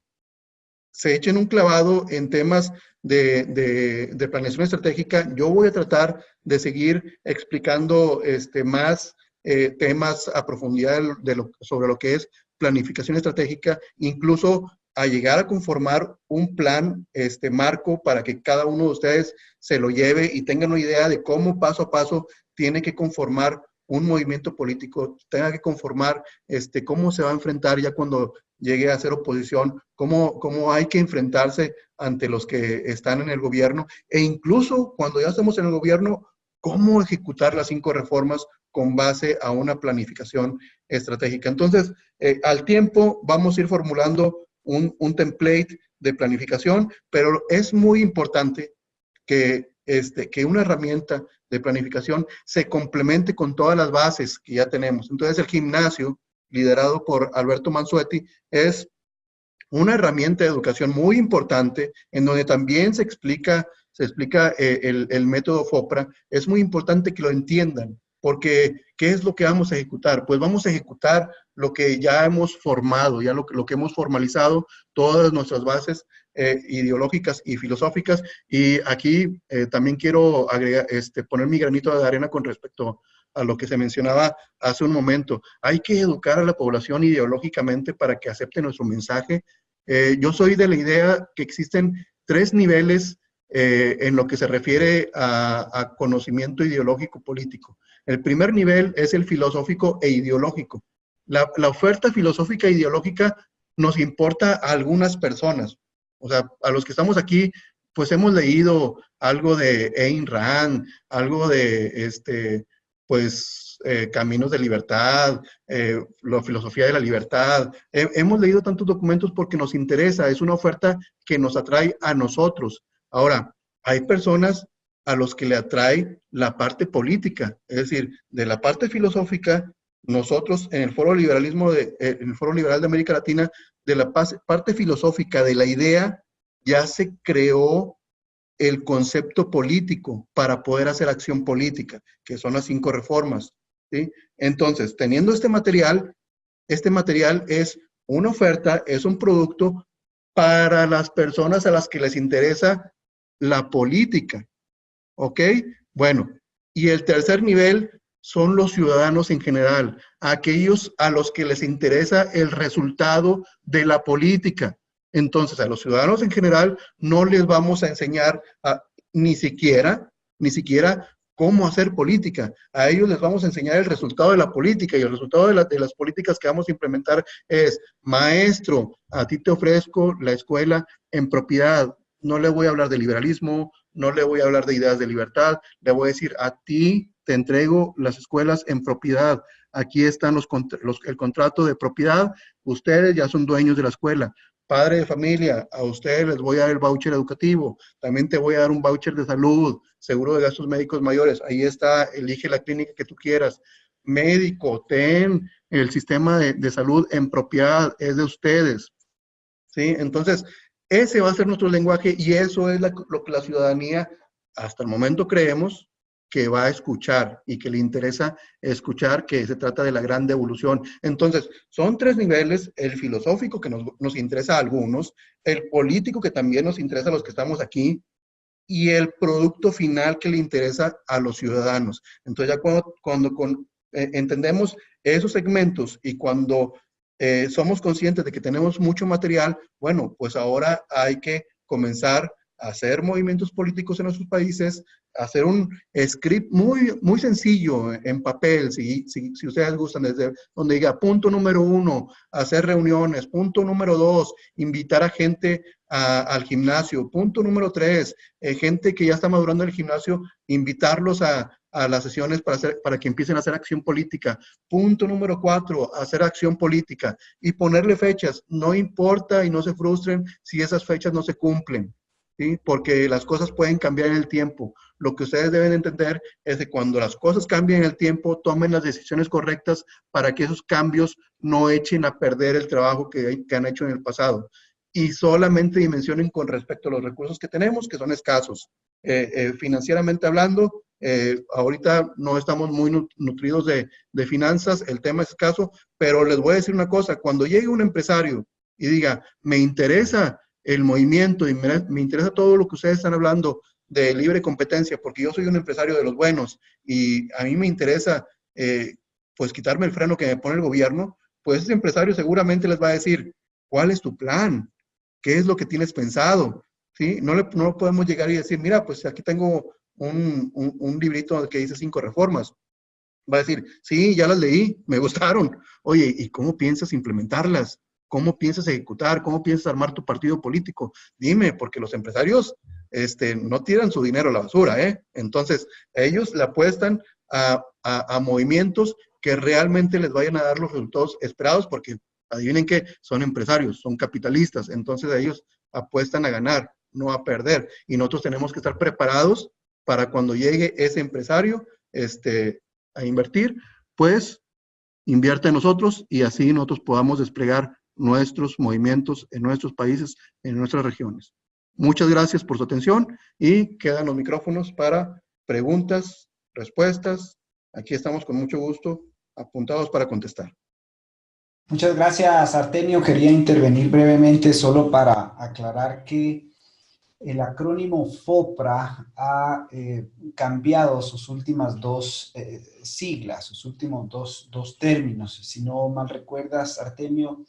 se echen un clavado en temas de planeación estratégica. Yo voy a tratar de seguir explicando más temas a profundidad sobre lo que es planificación estratégica, incluso a llegar a conformar un plan marco para que cada uno de ustedes se lo lleve y tengan una idea de cómo paso a paso tiene que conformar un movimiento político, tenga que conformar cómo se va a enfrentar ya cuando llegue a ser oposición, cómo hay que enfrentarse ante los que están en el gobierno, e incluso cuando ya estamos en el gobierno, cómo ejecutar las 5 reformas con base a una planificación estratégica. Entonces, al tiempo vamos a ir formulando un template de planificación, pero es muy importante que una herramienta de planificación se complemente con todas las bases que ya tenemos. Entonces, el gimnasio, liderado por Alberto Mansuetti, es una herramienta de educación muy importante en donde también se explica el método FOPRA. Es muy importante que lo entiendan, porque ¿qué es lo que vamos a ejecutar? Pues vamos a ejecutar lo que ya hemos formado, ya lo que hemos formalizado, todas nuestras bases ideológicas y filosóficas. Y aquí también quiero agregar, poner mi granito de arena con respecto a lo que se mencionaba hace un momento. Hay que educar a la población ideológicamente para que acepte nuestro mensaje. Yo soy de la idea que existen 3 niveles en lo que se refiere a conocimiento ideológico político. El primer nivel es el filosófico e ideológico. La oferta filosófica e ideológica nos importa a algunas personas. O sea, a los que estamos aquí, pues hemos leído algo de Ayn Rand, algo de, Caminos de Libertad, la filosofía de la libertad. Hemos leído tantos documentos porque nos interesa, es una oferta que nos atrae a nosotros. Ahora, hay personas a los que le atrae la parte política, es decir, de la parte filosófica, nosotros en el Foro Liberal de América Latina, de la parte filosófica de la idea, ya se creó el concepto político para poder hacer acción política, que son las 5 reformas, ¿sí? Entonces, teniendo este material es una oferta, es un producto para las personas a las que les interesa la política, ¿ok? Bueno, y el tercer nivel son los ciudadanos en general, aquellos a los que les interesa el resultado de la política. Entonces, a los ciudadanos en general no les vamos a enseñar ni siquiera cómo hacer política. A ellos les vamos a enseñar el resultado de la política, y el resultado de las políticas que vamos a implementar es: maestro, a ti te ofrezco la escuela en propiedad. No le voy a hablar de liberalismo, no le voy a hablar de ideas de libertad, le voy a decir: a ti te entrego las escuelas en propiedad. Aquí están el contrato de propiedad, ustedes ya son dueños de la escuela. Padre de familia, a ustedes les voy a dar el voucher educativo, también te voy a dar un voucher de salud, seguro de gastos médicos mayores, ahí está, elige la clínica que tú quieras. Médico, ten el sistema de salud en propiedad, es de ustedes, ¿sí? Entonces, ese va a ser nuestro lenguaje, y eso es lo que la ciudadanía, hasta el momento creemos, que va a escuchar y que le interesa escuchar, que se trata de la gran devolución. Entonces, son 3 niveles: el filosófico, que nos interesa a algunos, el político, que también nos interesa a los que estamos aquí, y el producto final, que le interesa a los ciudadanos. Entonces, ya cuando entendemos esos segmentos y cuando somos conscientes de que tenemos mucho material, bueno, pues ahora hay que comenzar a hacer movimientos políticos en nuestros países, hacer un script muy, muy sencillo en papel, si ustedes gustan, desde donde diga: punto número 1, hacer reuniones; punto número 2, invitar a gente al gimnasio; punto número 3, gente que ya está madurando en el gimnasio, invitarlos a las sesiones para que empiecen a hacer acción política; punto número 4, hacer acción política, y ponerle fechas. No importa, y no se frustren si esas fechas no se cumplen, ¿sí? Porque las cosas pueden cambiar en el tiempo. Lo que ustedes deben entender es que cuando las cosas cambian en el tiempo, tomen las decisiones correctas para que esos cambios no echen a perder el trabajo que han hecho en el pasado. y solamente dimensionen con respecto a los recursos que tenemos, que son escasos. Financieramente hablando, ahorita no estamos muy nutridos de finanzas, el tema es escaso, pero les voy a decir una cosa, cuando llegue un empresario y diga, me interesa el movimiento y me interesa todo lo que ustedes están hablando de libre competencia, porque yo soy un empresario de los buenos y a mí me interesa pues quitarme el freno que me pone el gobierno, pues ese empresario seguramente les va a decir, ¿cuál es tu plan? ¿Qué es lo que tienes pensado? ¿Sí? No podemos llegar y decir, mira, pues aquí tengo un librito que dice 5 reformas. Va a decir, sí, ya las leí, me gustaron. Oye, ¿y cómo piensas implementarlas? ¿Cómo piensas ejecutar? ¿Cómo piensas armar tu partido político? Dime, porque los empresarios no tiran su dinero a la basura, ¿eh? Entonces, ellos le apuestan a movimientos que realmente les vayan a dar los resultados esperados, porque adivinen qué, son empresarios, son capitalistas, entonces ellos apuestan a ganar, no a perder. Y nosotros tenemos que estar preparados para cuando llegue ese empresario a invertir, pues invierte en nosotros y así nosotros podamos desplegar nuestros movimientos en nuestros países, en nuestras regiones. Muchas gracias por su atención y quedan los micrófonos para preguntas, respuestas. Aquí estamos con mucho gusto, apuntados para contestar. Muchas gracias, Artemio. Quería intervenir brevemente solo para aclarar que el acrónimo FOPRA ha cambiado sus últimas dos siglas, sus últimos dos términos. Si no mal recuerdas, Artemio,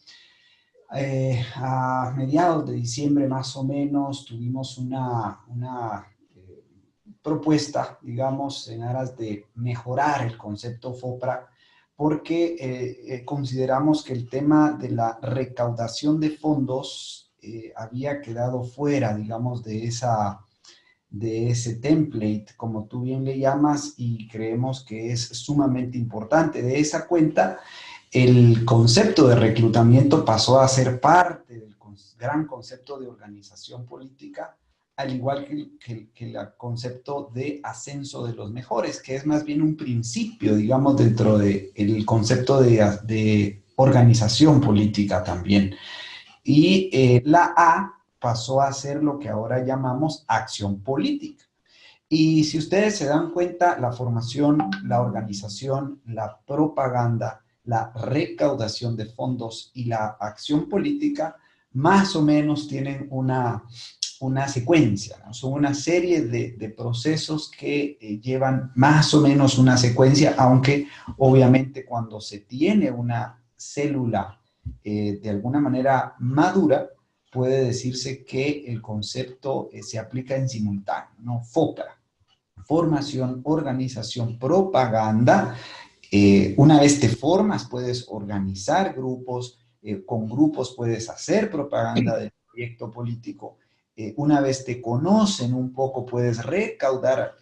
a mediados de diciembre más o menos tuvimos una propuesta, digamos, en aras de mejorar el concepto FOPRA, porque consideramos que el tema de la recaudación de fondos había quedado fuera, digamos, de ese template, como tú bien le llamas, y creemos que es sumamente importante. De esa cuenta, el concepto de reclutamiento pasó a ser parte del gran concepto de organización política, al igual que el concepto de ascenso de los mejores, que es más bien un principio, digamos, dentro del concepto de organización política también. Y la A pasó a ser lo que ahora llamamos acción política. Y si ustedes se dan cuenta, la formación, la organización, la propaganda, la recaudación de fondos y la acción política más o menos tienen una secuencia, ¿no? Son una serie de procesos que llevan más o menos una secuencia, aunque obviamente cuando se tiene una célula de alguna manera madura, puede decirse que el concepto se aplica en simultáneo, ¿no? FOPRA, formación, organización, propaganda. Una vez te formas, puedes organizar grupos, con grupos puedes hacer propaganda del proyecto político. Una vez te conocen un poco, puedes recaudar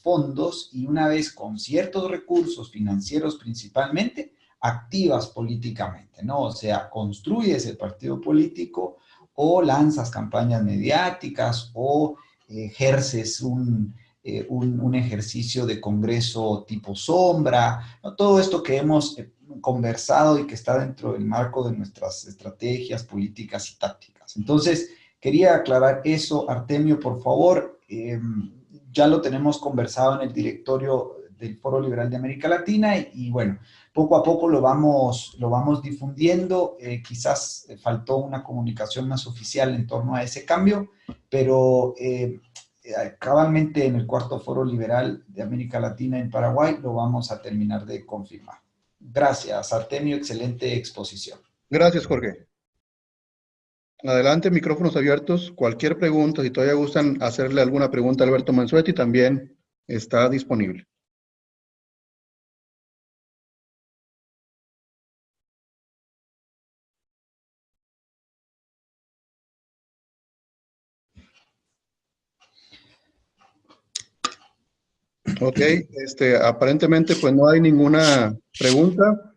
fondos y una vez con ciertos recursos financieros principalmente, activas políticamente, ¿no? O sea, construyes el partido político o lanzas campañas mediáticas o ejerces un ejercicio de congreso tipo sombra, ¿no? Todo esto que hemos conversado y que está dentro del marco de nuestras estrategias políticas y tácticas. Entonces, quería aclarar eso, Artemio, por favor. Ya lo tenemos conversado en el directorio del Foro Liberal de América Latina y bueno, poco a poco lo vamos difundiendo. Quizás faltó una comunicación más oficial en torno a ese cambio, pero cabalmente en el cuarto Foro Liberal de América Latina en Paraguay lo vamos a terminar de confirmar. Gracias, Artemio, excelente exposición. Gracias, Jorge. Adelante, micrófonos abiertos. Cualquier pregunta, si todavía gustan hacerle alguna pregunta a Alberto Mansuetti, también está disponible. Ok, aparentemente pues no hay ninguna pregunta.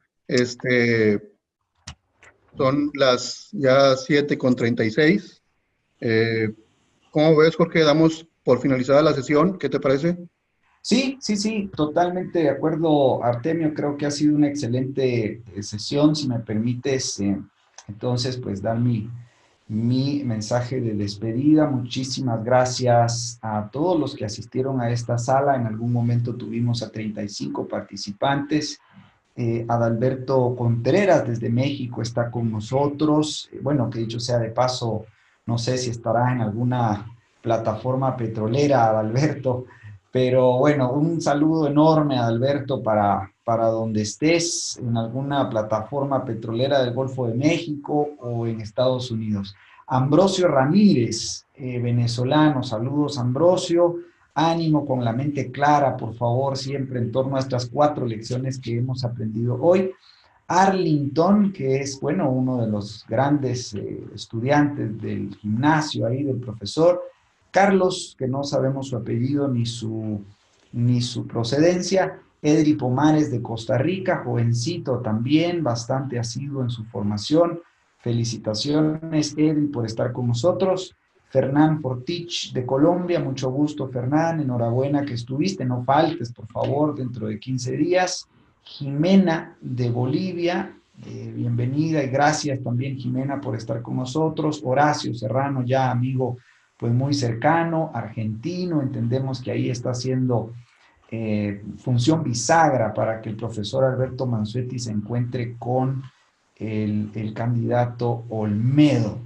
Son las ya 7:36. ¿Cómo ves, Jorge? Damos por finalizada la sesión. ¿Qué te parece? Sí, totalmente de acuerdo, Artemio. Creo que ha sido una excelente sesión. Si me permites, entonces, pues dar mi mi mensaje de despedida. Muchísimas gracias a todos los que asistieron a esta sala. En algún momento tuvimos a 35 participantes. Adalberto Contreras desde México está con nosotros. Bueno, que dicho sea de paso, no sé si estará en alguna plataforma petrolera, Adalberto, pero bueno, un saludo enorme, Adalberto, para donde estés, en alguna plataforma petrolera del Golfo de México o en Estados Unidos. Ambrosio Ramírez, venezolano, saludos Ambrosio. Ánimo, con la mente clara, por favor, siempre en torno a estas 4 lecciones que hemos aprendido hoy. Arlington, que es, bueno, uno de los grandes estudiantes del gimnasio ahí, del profesor. Carlos, que no sabemos su apellido ni su procedencia. Edri Pomares de Costa Rica, jovencito también, bastante asiduo en su formación. Felicitaciones, Edri, por estar con nosotros. Fernán Fortich de Colombia, mucho gusto, Fernán, enhorabuena que estuviste, no faltes, por favor, dentro de 15 días. Jimena de Bolivia, bienvenida y gracias también, Jimena, por estar con nosotros. Horacio Serrano, ya amigo, pues muy cercano, argentino, entendemos que ahí está haciendo función bisagra para que el profesor Alberto Mansuetti se encuentre con el candidato Olmedo,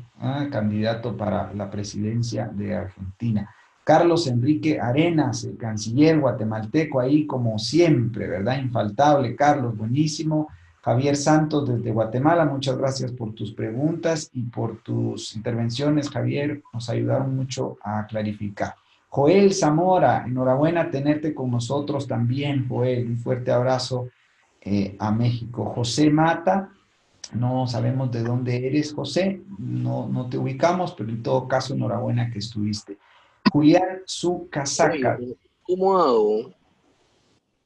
candidato para la presidencia de Argentina. Carlos Enrique Arenas, el canciller guatemalteco, ahí como siempre, ¿verdad? Infaltable, Carlos, buenísimo. Javier Santos desde Guatemala, muchas gracias por tus preguntas y por tus intervenciones, Javier, nos ayudaron mucho a clarificar. Joel Zamora, enhorabuena tenerte con nosotros también, Joel, un fuerte abrazo a México. José Mata, no sabemos de dónde eres, José, no te ubicamos, pero en todo caso, enhorabuena que estuviste. Julián Su Casaca. Oye, ¿cómo hago?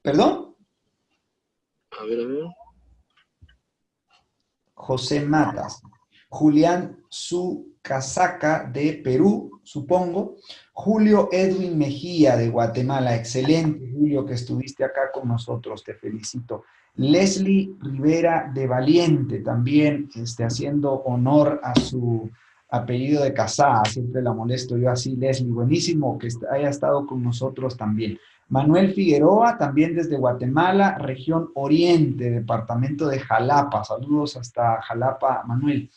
¿Perdón? A ver. José Matas. Julián Su Casaca de Perú, supongo. Julio Edwin Mejía de Guatemala. Excelente, Julio, que estuviste acá con nosotros, te felicito. Leslie Rivera de Valiente, también haciendo honor a su apellido de Casá, siempre la molesto yo así, Leslie, buenísimo que haya estado con nosotros también. Manuel Figueroa, también desde Guatemala, región Oriente, departamento de Jalapa, saludos hasta Jalapa, Manuel.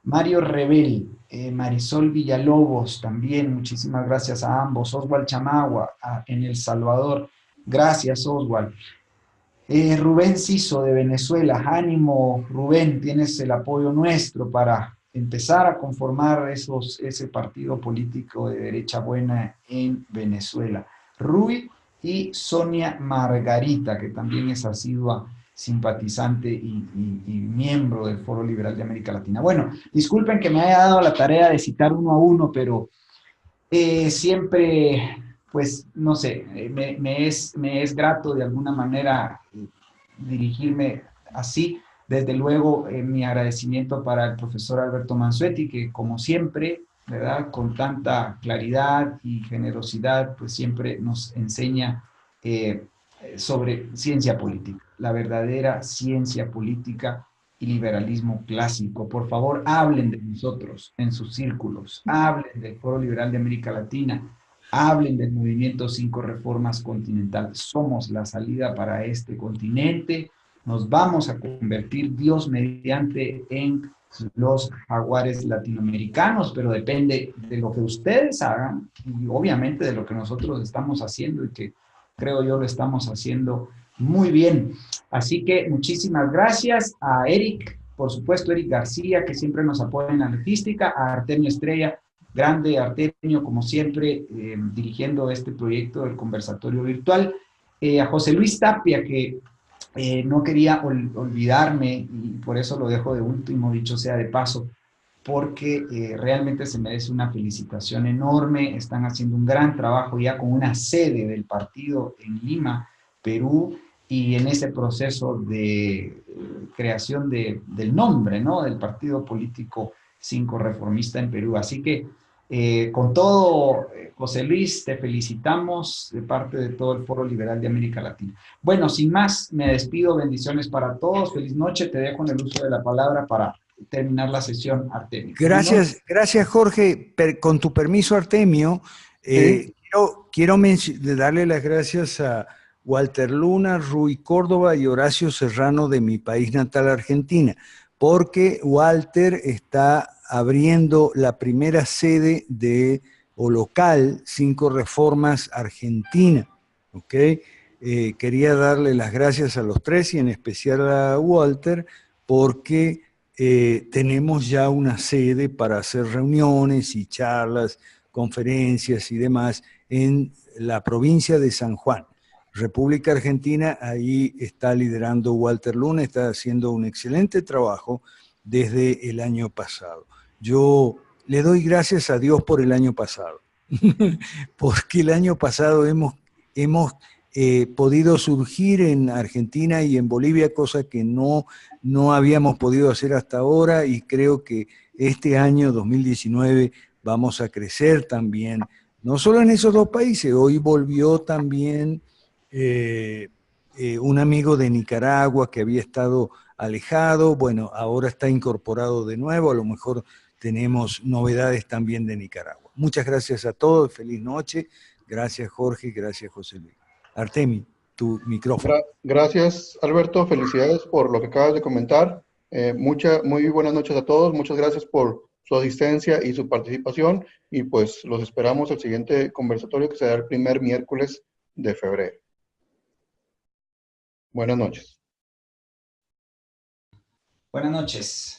Mario Rebel, Marisol Villalobos, también muchísimas gracias a ambos. Oswald Chamagua, en El Salvador, gracias Oswald. Rubén Ciso de Venezuela, ánimo Rubén, tienes el apoyo nuestro para empezar a conformar ese partido político de derecha buena en Venezuela. Rui y Sonia Margarita, que también es asidua simpatizante y miembro del Foro Liberal de América Latina. Bueno, disculpen que me haya dado la tarea de citar uno a uno, pero siempre, pues, no sé, me es grato de alguna manera dirigirme así. Desde luego, mi agradecimiento para el profesor Alberto Mansuetti, que como siempre, ¿verdad?, con tanta claridad y generosidad, pues siempre nos enseña sobre ciencia política, la verdadera ciencia política y liberalismo clásico. Por favor, hablen de nosotros en sus círculos, hablen del Foro Liberal de América Latina, hablen del Movimiento 5 Reformas Continental. Somos la salida para este continente. Nos vamos a convertir, Dios mediante, en los jaguares latinoamericanos, pero depende de lo que ustedes hagan y obviamente de lo que nosotros estamos haciendo y que creo yo lo estamos haciendo muy bien. Así que muchísimas gracias a Eric, por supuesto Eric García, que siempre nos apoya en la logística, a Artemio Estrella, grande Artemio, como siempre, dirigiendo este proyecto del conversatorio virtual, a José Luis Tapia, que no quería olvidarme y por eso lo dejo de último, dicho sea de paso, porque realmente se merece una felicitación enorme. Están haciendo un gran trabajo ya con una sede del partido en Lima, Perú, y en ese proceso de creación del nombre, ¿no?, del partido político 5 Reformista en Perú. Así que con todo, José Luis, te felicitamos de parte de todo el Foro Liberal de América Latina. Bueno, sin más, me despido, bendiciones para todos, feliz noche, te dejo en el uso de la palabra para terminar la sesión, Artemio. Gracias, gracias Jorge. Con tu permiso, Artemio, quiero darle las gracias a Walter Luna, Rui Córdoba y Horacio Serrano de mi país natal, Argentina, porque Walter está abriendo la primera sede o local 5 Reformas Argentina, ¿ok? Quería darle las gracias a los 3 y en especial a Walter porque tenemos ya una sede para hacer reuniones y charlas, conferencias y demás en la provincia de San Juan, República Argentina. Ahí está liderando Walter Luna, está haciendo un excelente trabajo desde el año pasado. Yo le doy gracias a Dios por el año pasado, porque el año pasado hemos podido surgir en Argentina y en Bolivia, cosa que no habíamos podido hacer hasta ahora, y creo que este año 2019 vamos a crecer también, no solo en esos 2 países. Hoy volvió también un amigo de Nicaragua que había estado alejado, bueno, ahora está incorporado de nuevo, a lo mejor tenemos novedades también de Nicaragua. Muchas gracias a todos, feliz noche, gracias Jorge, gracias José Luis. Artemio, tu micrófono. Gracias, Alberto. Felicidades por lo que acabas de comentar. Muy buenas noches a todos. Muchas gracias por su asistencia y su participación. Y pues los esperamos al siguiente conversatorio que será el primer miércoles de febrero. Buenas noches. Buenas noches.